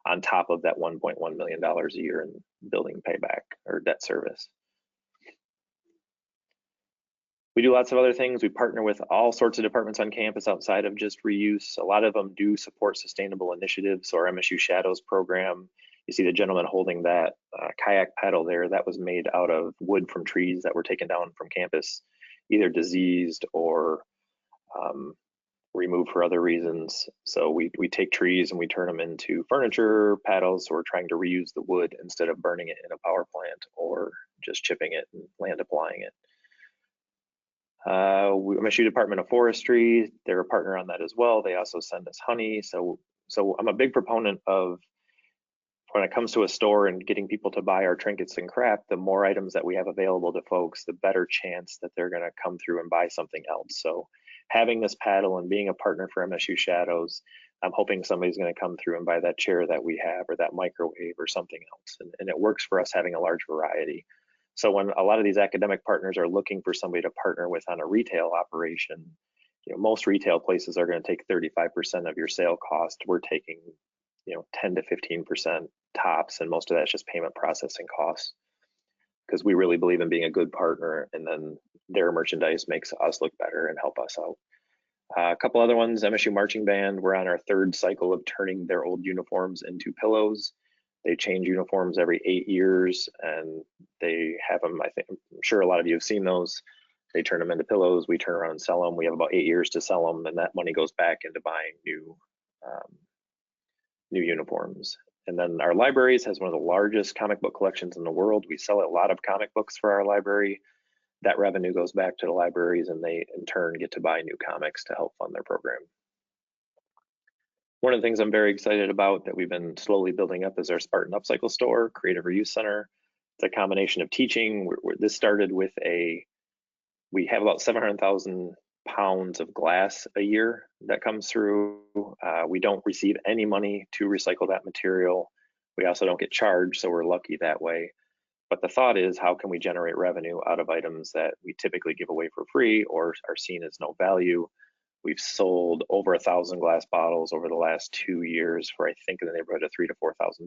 on top of that $1.1 million a year in building payback or debt service. We do lots of other things. We partner with all sorts of departments on campus outside of just reuse. A lot of them do support sustainable initiatives. So our MSU Shadows program, you see the gentleman holding that kayak paddle there, that was made out of wood from trees that were taken down from campus, either diseased or removed for other reasons. So we take trees and we turn them into furniture, paddles. So we're trying to reuse the wood instead of burning it in a power plant or just chipping it and land applying it. MSU Department of Forestry, they're a partner on that as well. They also send us honey. So I'm a big proponent of, when it comes to a store and getting people to buy our trinkets and crap, the more items that we have available to folks, the better chance that they're going to come through and buy something else. So having this paddle and being a partner for MSU Shadows, I'm hoping somebody's going to come through and buy that chair that we have, or that microwave or something else. And it works for us having a large variety. So when a lot of these academic partners are looking for somebody to partner with on a retail operation, most retail places are going to take 35% of your sale cost. We're taking 10 to 15% tops, and most of that's just payment processing costs, because we really believe in being a good partner, and then their merchandise makes us look better and help us out. A couple other ones, MSU Marching Band, we're on our 3rd cycle of turning their old uniforms into pillows. They change uniforms every 8 years, and they have them, I'm sure a lot of you have seen those. They turn them into pillows, we turn around and sell them. We have about 8 years to sell them, and that money goes back into buying new uniforms. And then our libraries has one of the largest comic book collections in the world. We sell a lot of comic books for our library. That revenue goes back to the libraries, and they in turn get to buy new comics to help fund their program. One of the things I'm very excited about that we've been slowly building up is our Spartan Upcycle store, Creative Reuse Center. It's a combination of teaching. This started with we have about 700,000 pounds of glass a year that comes through. We don't receive any money to recycle that material. We also don't get charged, so we're lucky that way. But the thought is, how can we generate revenue out of items that we typically give away for free or are seen as no value? We've sold over 1,000 glass bottles over the last 2 years for, I think, in the neighborhood of $3,000 to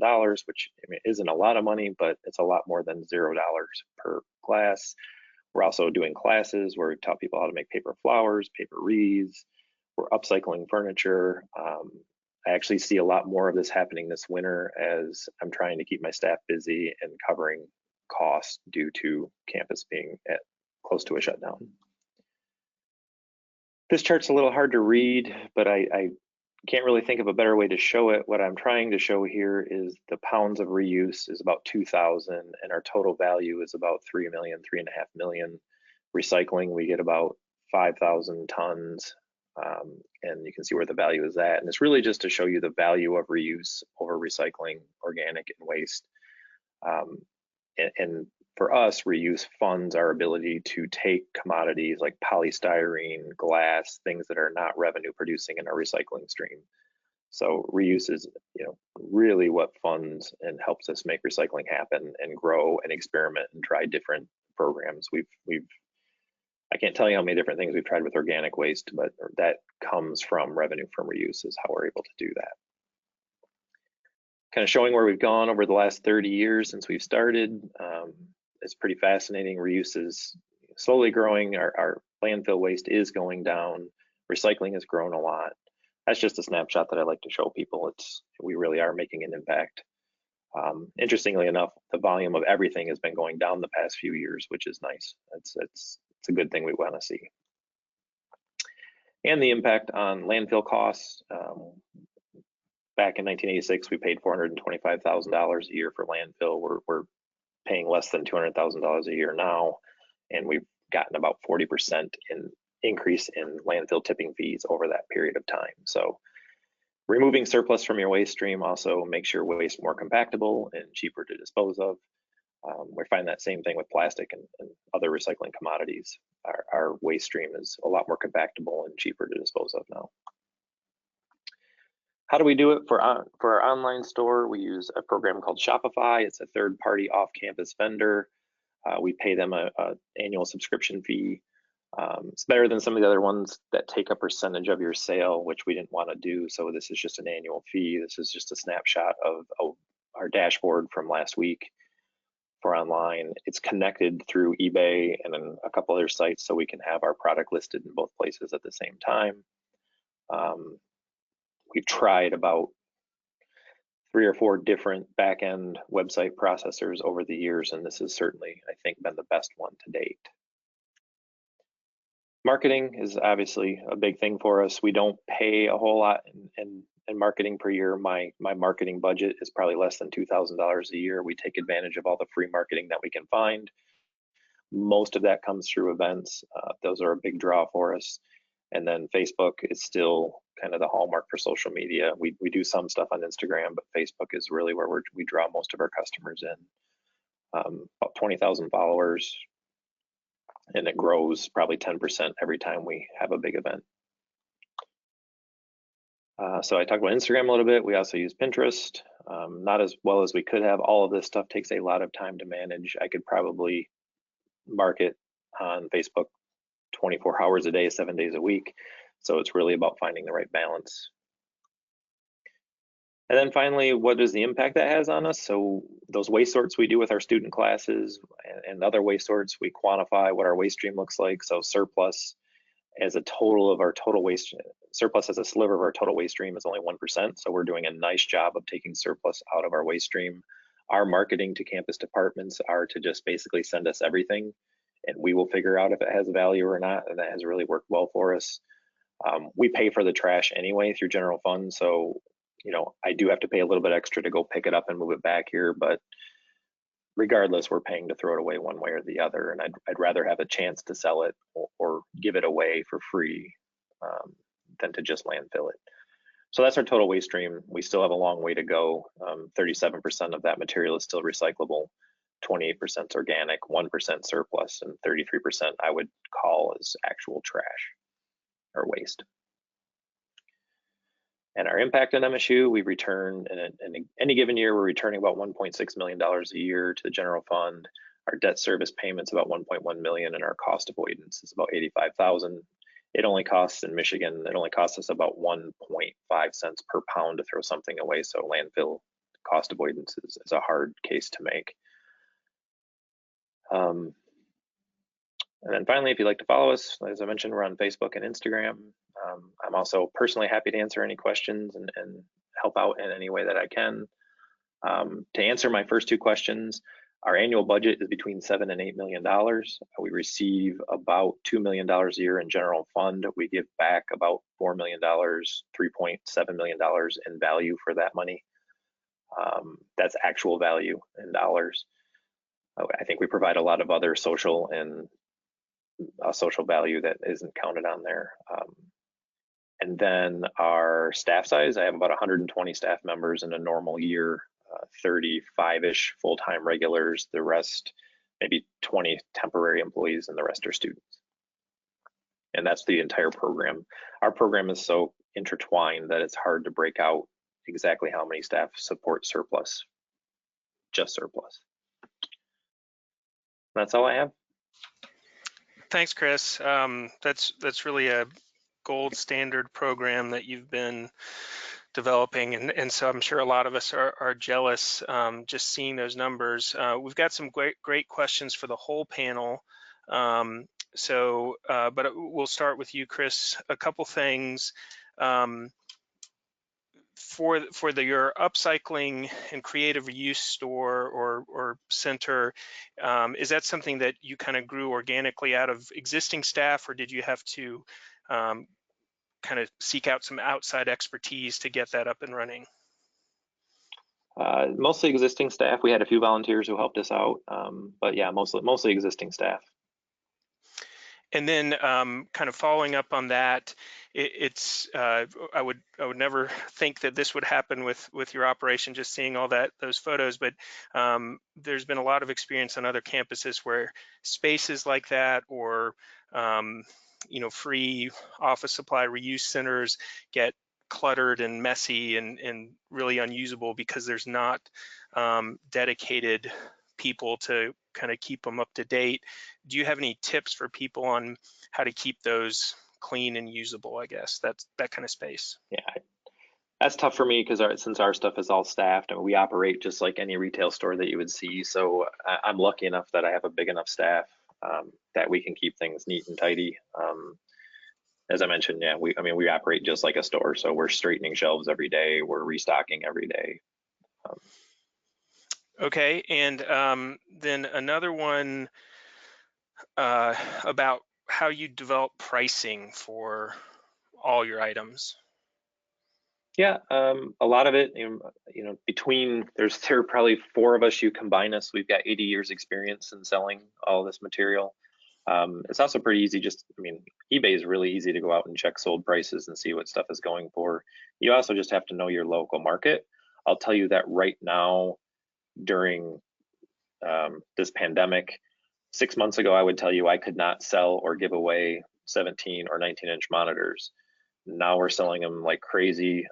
$4,000, which isn't a lot of money, but it's a lot more than $0 per glass. We're also doing classes where we taught people how to make paper flowers, paper wreaths. We're upcycling furniture. I actually see a lot more of this happening this winter as I'm trying to keep my staff busy and covering cost due to campus being close to a shutdown. This chart's a little hard to read, but I can't really think of a better way to show it. What I'm trying to show here is the pounds of reuse is about 2,000, and our total value is about 3 million, 3.5 million. Recycling, we get about 5,000 tons, and you can see where the value is at. And it's really just to show you the value of reuse over recycling, organic, and waste. And for us, reuse funds our ability to take commodities like polystyrene, glass, things that are not revenue producing in our recycling stream. So reuse is, really what funds and helps us make recycling happen and grow and experiment and try different programs. I can't tell you how many different things we've tried with organic waste, but that comes from revenue from reuse is how we're able to do that. Kind of showing where we've gone over the last 30 years since we've started. It's pretty fascinating. Reuse is slowly growing. Our landfill waste is going down. Recycling has grown a lot. That's just a snapshot that I like to show people. We really are making an impact. Interestingly enough, the volume of everything has been going down the past few years, which is nice. It's a good thing we want to see. And the impact on landfill costs. Back in 1986, we paid $425,000 a year for landfill. We're paying less than $200,000 a year now, and we've gotten about 40% increase in landfill tipping fees over that period of time. So removing surplus from your waste stream also makes your waste more compactable and cheaper to dispose of. We find that same thing with plastic and other recycling commodities. Our waste stream is a lot more compactable and cheaper to dispose of now. How do we do it for our online store? We use a program called Shopify. It's a third-party off-campus vendor. We pay them an annual subscription fee. It's better than some of the other ones that take a percentage of your sale, which we didn't want to do. So this is just an annual fee. This is just a snapshot of our dashboard from last week for online. It's connected through eBay and then a couple other sites, so we can have our product listed in both places at the same time. We've tried about 3 or 4 different back-end website processors over the years, and this has certainly, I think, been the best one to date. Marketing is obviously a big thing for us. We don't pay a whole lot in marketing per year. My marketing budget is probably less than $2,000 a year. We take advantage of all the free marketing that we can find. Most of that comes through events. Those are a big draw for us. And then Facebook is still kind of the hallmark for social media. We do some stuff on Instagram, but Facebook is really where we draw most of our customers in. About 20,000 followers, and it grows probably 10% every time we have a big event. So I talked about Instagram a little bit. We also use Pinterest, not as well as we could have. All of this stuff takes a lot of time to manage. I could probably market on Facebook 24 hours a day, 7 days a week. So it's really about finding the right balance. And then finally, what is the impact that has on us? So those waste sorts we do with our student classes and other waste sorts, we quantify what our waste stream looks like. So surplus as a total of our total waste, surplus as a sliver of our total waste stream is only 1%. So we're doing a nice job of taking surplus out of our waste stream. Our marketing to campus departments are to just basically send us everything, and we will figure out if it has value or not, and that has really worked well for us. We pay for the trash anyway through general fund, so I do have to pay a little bit extra to go pick it up and move it back here, but regardless, we're paying to throw it away one way or the other, and I'd rather have a chance to sell it or give it away for free than to just landfill it. So that's our total waste stream. We still have a long way to go. 37% of that material is still recyclable, 28% is organic, 1% surplus, and 33% I would call as actual trash or waste. And our impact on MSU, we return in any given year, we're returning about $1.6 million a year to the general fund. Our debt service payments about $1.1 million, and our cost avoidance is about $85,000. It only costs in Michigan, it only costs us about 1.5 cents per pound to throw something away. So landfill cost avoidance is a hard case to make. And then finally, if you'd like to follow us, as I mentioned, we're on Facebook and Instagram. I'm also personally happy to answer any questions and help out in any way that I can. To answer my first 2 questions, Our annual budget is between $7 and $8 million. We receive about $2 million a year in general fund. We give back about $4 million, $3.7 million in value for that money. That's actual value in dollars. I think we provide a lot of other social and social value that isn't counted on there. And then our staff size, I have about 120 staff members in a normal year, 35-ish full-time regulars, the rest, maybe 20 temporary employees, and the rest are students. And that's the entire program. Our program is so intertwined that it's hard to break out exactly how many staff support surplus, just surplus. That's all I have. Thanks, Kris. That's really a gold standard program that you've been developing, and so I'm sure a lot of us are jealous just seeing those numbers. We've got some great questions for the whole panel. But we'll start with you, Kris. A couple things. For your upcycling and creative reuse store or center, is that something that you kind of grew organically out of existing staff, or did you have to kind of seek out some outside expertise to get that up and running? Mostly existing staff. We had a few volunteers who helped us out, but yeah, mostly existing staff. And then kind of following up on that, I would never think that this would happen with your operation, just seeing all those photos, but there's been a lot of experience on other campuses where spaces like that, or free office supply reuse centers get cluttered and messy and really unusable because there's not dedicated people to kind of keep them up to date. Do you have any tips for people on how to keep those clean and usable? I guess that kind of space. Yeah, that's tough for me because since our stuff is all staffed and we operate just like any retail store that you would see. So I'm lucky enough that I have a big enough staff that we can keep things neat and tidy. As I mentioned, yeah, we operate just like a store. So we're straightening shelves every day. We're restocking every day. Okay, and then another one about how you develop pricing for all your items. Yeah, a lot of it, there are probably 4 of us. You combine us, we've got 80 years experience in selling all this material. It's also pretty easy. eBay is really easy to go out and check sold prices and see what stuff is going for. You also just have to know your local market. I'll tell you that right now, during this pandemic, 6 months ago, I would tell you I could not sell or give away 17 or 19-inch monitors. Now we're selling them like crazy.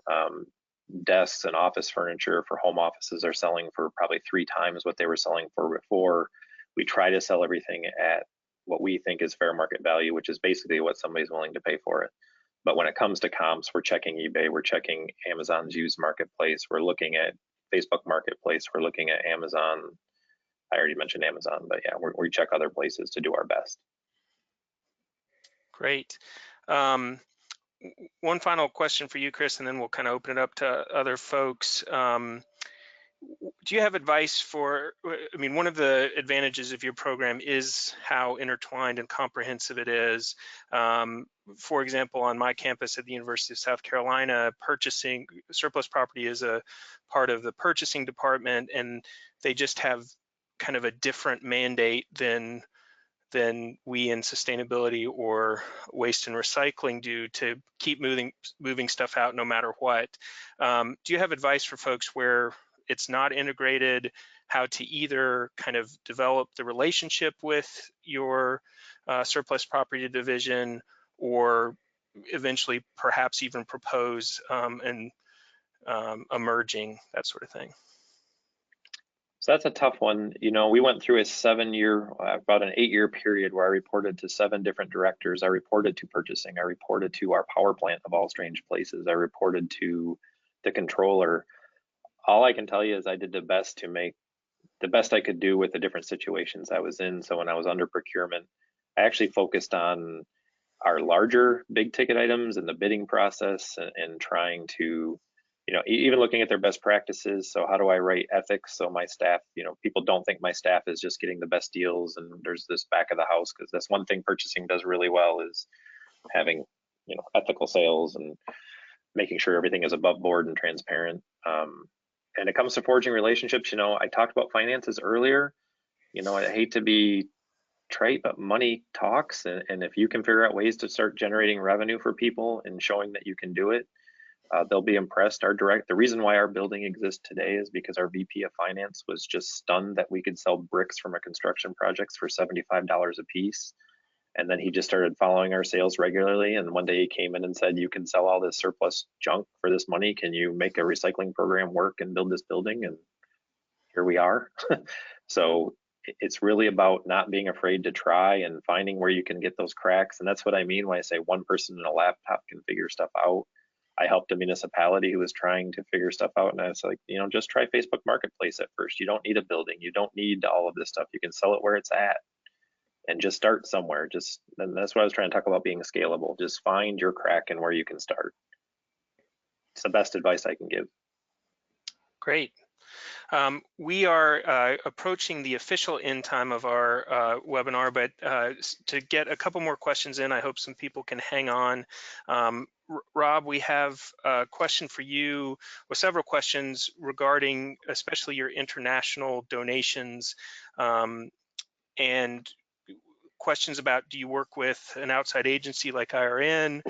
Desks and office furniture for home offices are selling for probably 3 times what they were selling for before. We try to sell everything at what we think is fair market value, which is basically what somebody's willing to pay for it. But when it comes to comps, we're checking eBay, we're checking Amazon's used marketplace, we're looking at Facebook Marketplace, we're looking at Amazon. I already mentioned Amazon, but yeah, we check other places to do our best. Great. One final question for you, Kris, and then we'll kind of open it up to other folks. Do you have advice for, one of the advantages of your program is how intertwined and comprehensive it is. For example, on my campus at the University of South Carolina, purchasing surplus property is a part of the purchasing department, and they just have kind of a different mandate than we in sustainability or waste and recycling do to keep moving stuff out no matter what. Do you have advice for folks where it's not integrated, how to either kind of develop the relationship with your surplus property division, or eventually perhaps even propose and emerging, that sort of thing? So that's a tough one. We went through a about an 8-year period where I reported to 7 different directors. I reported to purchasing. I reported to our power plant of all strange places. I reported to the controller. All I can tell you is I did the best I could do with the different situations I was in. So when I was under procurement, I actually focused on our larger big ticket items and the bidding process and trying to even looking at their best practices. So how do I write ethics so my staff, people don't think my staff is just getting the best deals and there's this back of the house, because that's one thing purchasing does really well, is having, ethical sales and making sure everything is above board and transparent. And it comes to forging relationships. I talked about finances earlier. I hate to be trite, but money talks. And if you can figure out ways to start generating revenue for people and showing that you can do it, they'll be impressed. The reason why our building exists today is because our VP of Finance was just stunned that we could sell bricks from a construction projects for $75 a piece. And then he just started following our sales regularly. And one day he came in and said, "You can sell all this surplus junk for this money. Can you make a recycling program work and build this building?" And here we are. So it's really about not being afraid to try and finding where you can get those cracks. And that's what I mean when I say one person in a laptop can figure stuff out. I helped a municipality who was trying to figure stuff out, and I was like, just try Facebook Marketplace at first. You don't need a building. You don't need all of this stuff. You can sell it where it's at and just start somewhere. And that's what I was trying to talk about, being scalable. Just find your crack and where you can start. It's the best advice I can give. Great. We are approaching the official end time of our webinar, but to get a couple more questions in, I hope some people can hang on. Rob, we have a question for you, or several questions regarding especially your international donations, and questions about, do you work with an outside agency like IRN?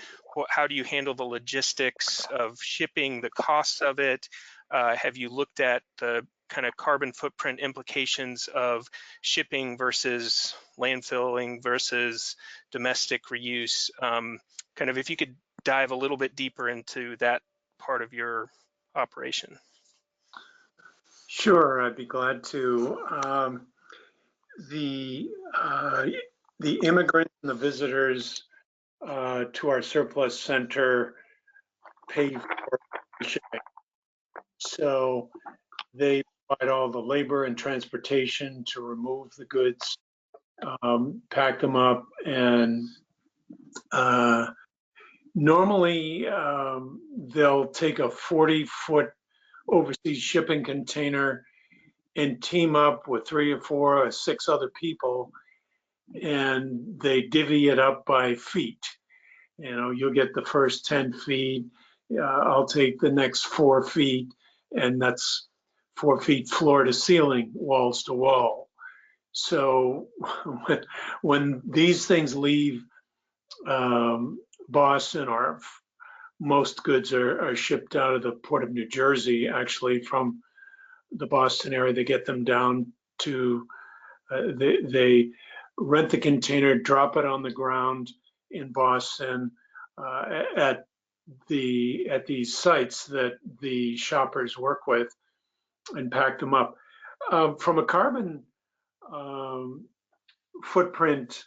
How do you handle the logistics of shipping, the costs of it? Have you looked at the kind of carbon footprint implications of shipping versus landfilling versus domestic reuse? Kind of if you could dive a little bit deeper into that part of your operation. Sure, I'd be glad to. The immigrants and the visitors to our surplus center pay for shipping. So they provide all the labor and transportation to remove the goods, pack them up, and normally they'll take a 40-foot overseas shipping container and team up with 3 or 4 or 6 other people, and they divvy it up by feet. You'll get the first 10 feet, I'll take the next 4 feet, and that's 4 feet floor to ceiling, walls to wall. So when these things leave Boston, or most goods are shipped out of the Port of New Jersey, actually from the Boston area, they get them down to, they rent the container, drop it on the ground in Boston at these sites that the shoppers work with, and pack them up. From a carbon footprint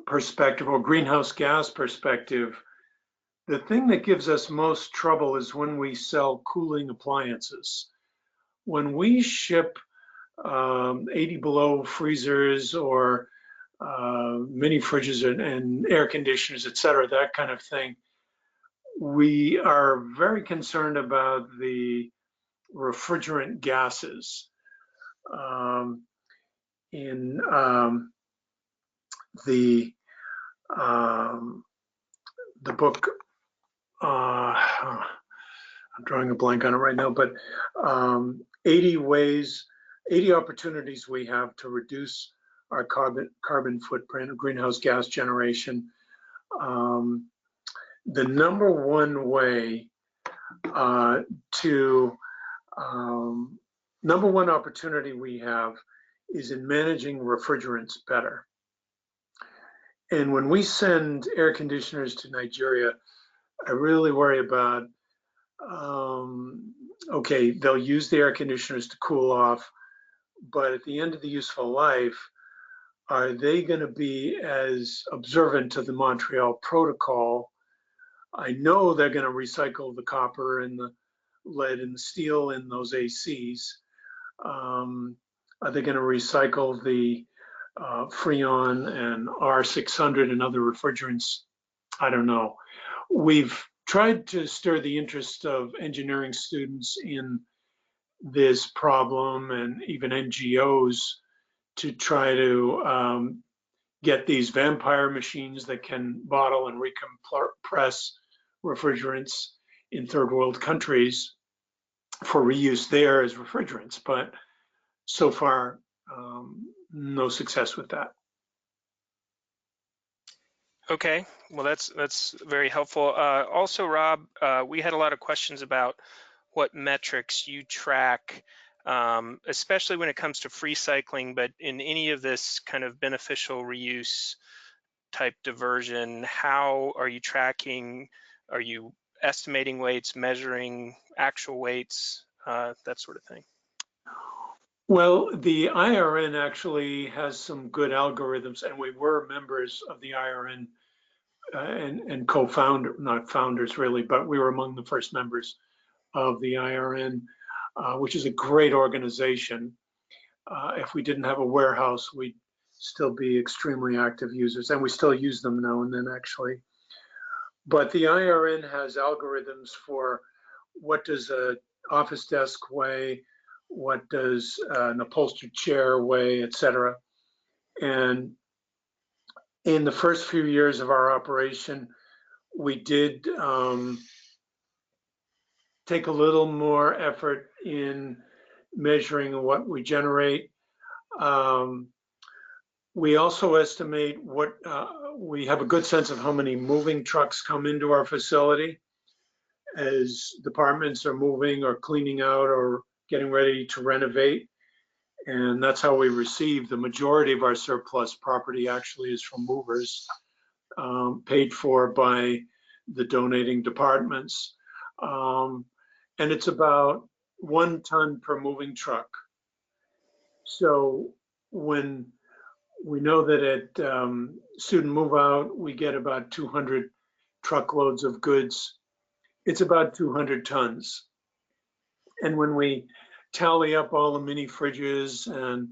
perspective, or greenhouse gas perspective, the thing that gives us most trouble is when we sell cooling appliances. When we ship 80 below freezers or mini fridges and air conditioners, et cetera, that kind of thing, we are very concerned about the refrigerant gases. In the book, I'm drawing a blank on it right now, but 80 opportunities we have to reduce our carbon footprint, greenhouse gas generation. The number one way number one opportunity we have is in managing refrigerants better. And when we send air conditioners to Nigeria, I really worry about, okay, they'll use the air conditioners to cool off, but at the end of the useful life, are they going to be as observant to the Montreal Protocol? I know they're going to recycle the copper and the lead and the steel in those ACs. Are they going to recycle the Freon and R600 and other refrigerants? I don't know. We've tried to stir the interest of engineering students in this problem and even NGOs to try to get these vampire machines that can bottle and recompress refrigerants in third world countries for reuse there as refrigerants. But so far, no success with that. Okay, well that's very helpful. Also, Rob, we had a lot of questions about what metrics you track, especially when it comes to free cycling, but in any of this kind of beneficial reuse type diversion, how are you tracking? Are you estimating weights, measuring actual weights, that sort of thing? Well, the IRN actually has some good algorithms, and we were members of the IRN and co-founder, not founders really, but we were among the first members of the IRN, which is a great organization. If we didn't have a warehouse, we'd still be extremely active users, and we still use them now and then actually. But the IRN has algorithms for what does an office desk weigh, what does an upholstered chair weigh, et cetera. And in the first few years of our operation, we did take a little more effort in measuring what we generate. We also estimate what, we have a good sense of how many moving trucks come into our facility as departments are moving or cleaning out or getting ready to renovate. And that's how we receive the majority of our surplus property actually is from movers, paid for by the donating departments. And it's about 1 ton per moving truck. So when we know that at student move out, we get about 200 truckloads of goods. It's about 200 tons. And when we tally up all the mini fridges and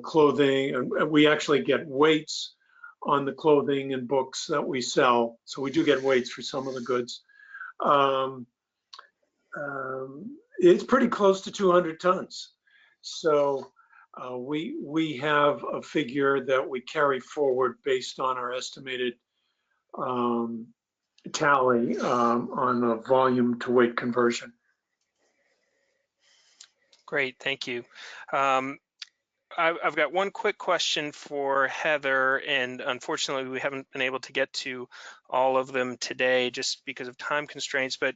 clothing, we actually get weights on the clothing and books that we sell. So we do get weights for some of the goods. It's pretty close to 200 tons. So we have a figure that we carry forward based on our estimated tally on the volume to weight conversion. Great, thank you. I've got one quick question for Heather, and unfortunately we haven't been able to get to all of them today just because of time constraints, but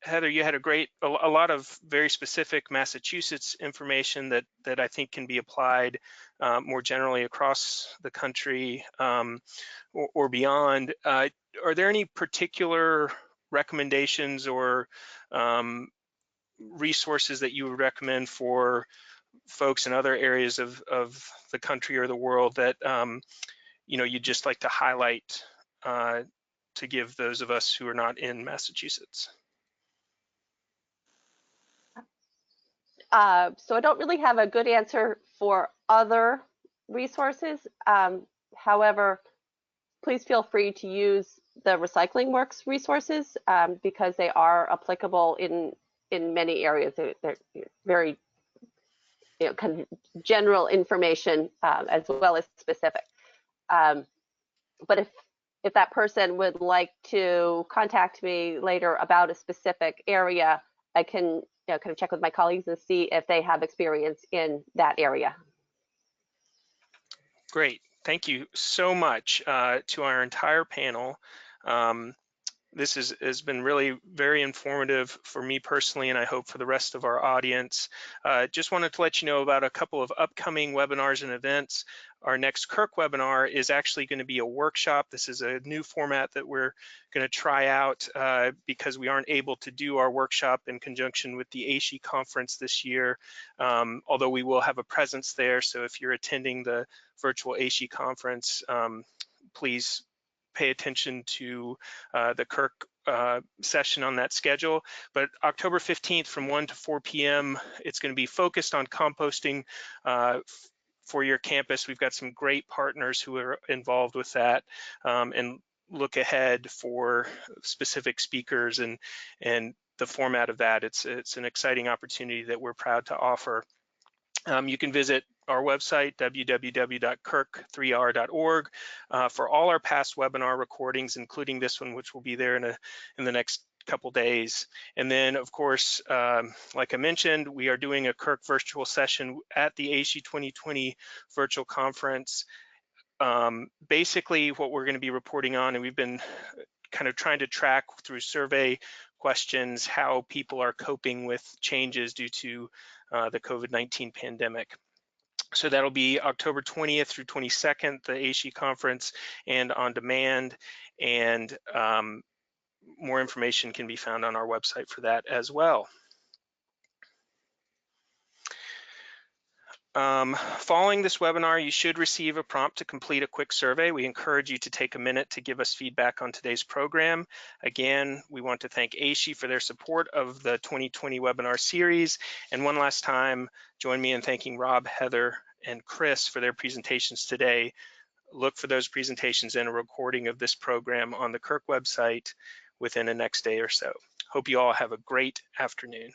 Heather, you had a lot of very specific Massachusetts information that I think can be applied more generally across the country or beyond. Are there any particular recommendations or resources that you would recommend for folks in other areas of the country or the world that you'd just like to highlight to give those of us who are not in Massachusetts? So I don't really have a good answer for other resources. However, please feel free to use the Recycling Works resources because they are applicable in many areas. They're very kind of general information as well as specific. But if that person would like to contact me later about a specific area, I can kind of check with my colleagues and see if they have experience in that area. Great, thank you so much to our entire panel. This has been really very informative for me personally, and I hope for the rest of our audience. Just wanted to let you know about a couple of upcoming webinars and events. Our next CURC webinar is actually going to be a workshop. This is a new format that we're going to try out because we aren't able to do our workshop in conjunction with the AASHE conference this year, although we will have a presence there. So if you're attending the virtual AASHE conference, please pay attention to the CURC session on that schedule. But October 15th from 1 to 4 p.m., it's going to be focused on composting for your campus. We've got some great partners who are involved with that. And look ahead for specific speakers and the format of that. It's an exciting opportunity that we're proud to offer. You can visit our website, www.curc3r.org, for all our past webinar recordings, including this one, which will be there in the next couple days. And then, of course, like I mentioned, we are doing a CURC virtual session at the AASHE 2020 virtual conference. Basically, what we're going to be reporting on, and we've been kind of trying to track through survey questions how people are coping with changes due to the COVID-19 pandemic. So that'll be October 20th through 22nd, the AASHE conference, and on demand. And more information can be found on our website for that as well. Following this webinar, you should receive a prompt to complete a quick survey. We encourage you to take a minute to give us feedback on today's program. Again, we want to thank AASHE for their support of the 2020 webinar series. And one last time, join me in thanking Rob, Heather, and Kris for their presentations today. Look for those presentations and a recording of this program on the CURC website within the next day or so. Hope you all have a great afternoon.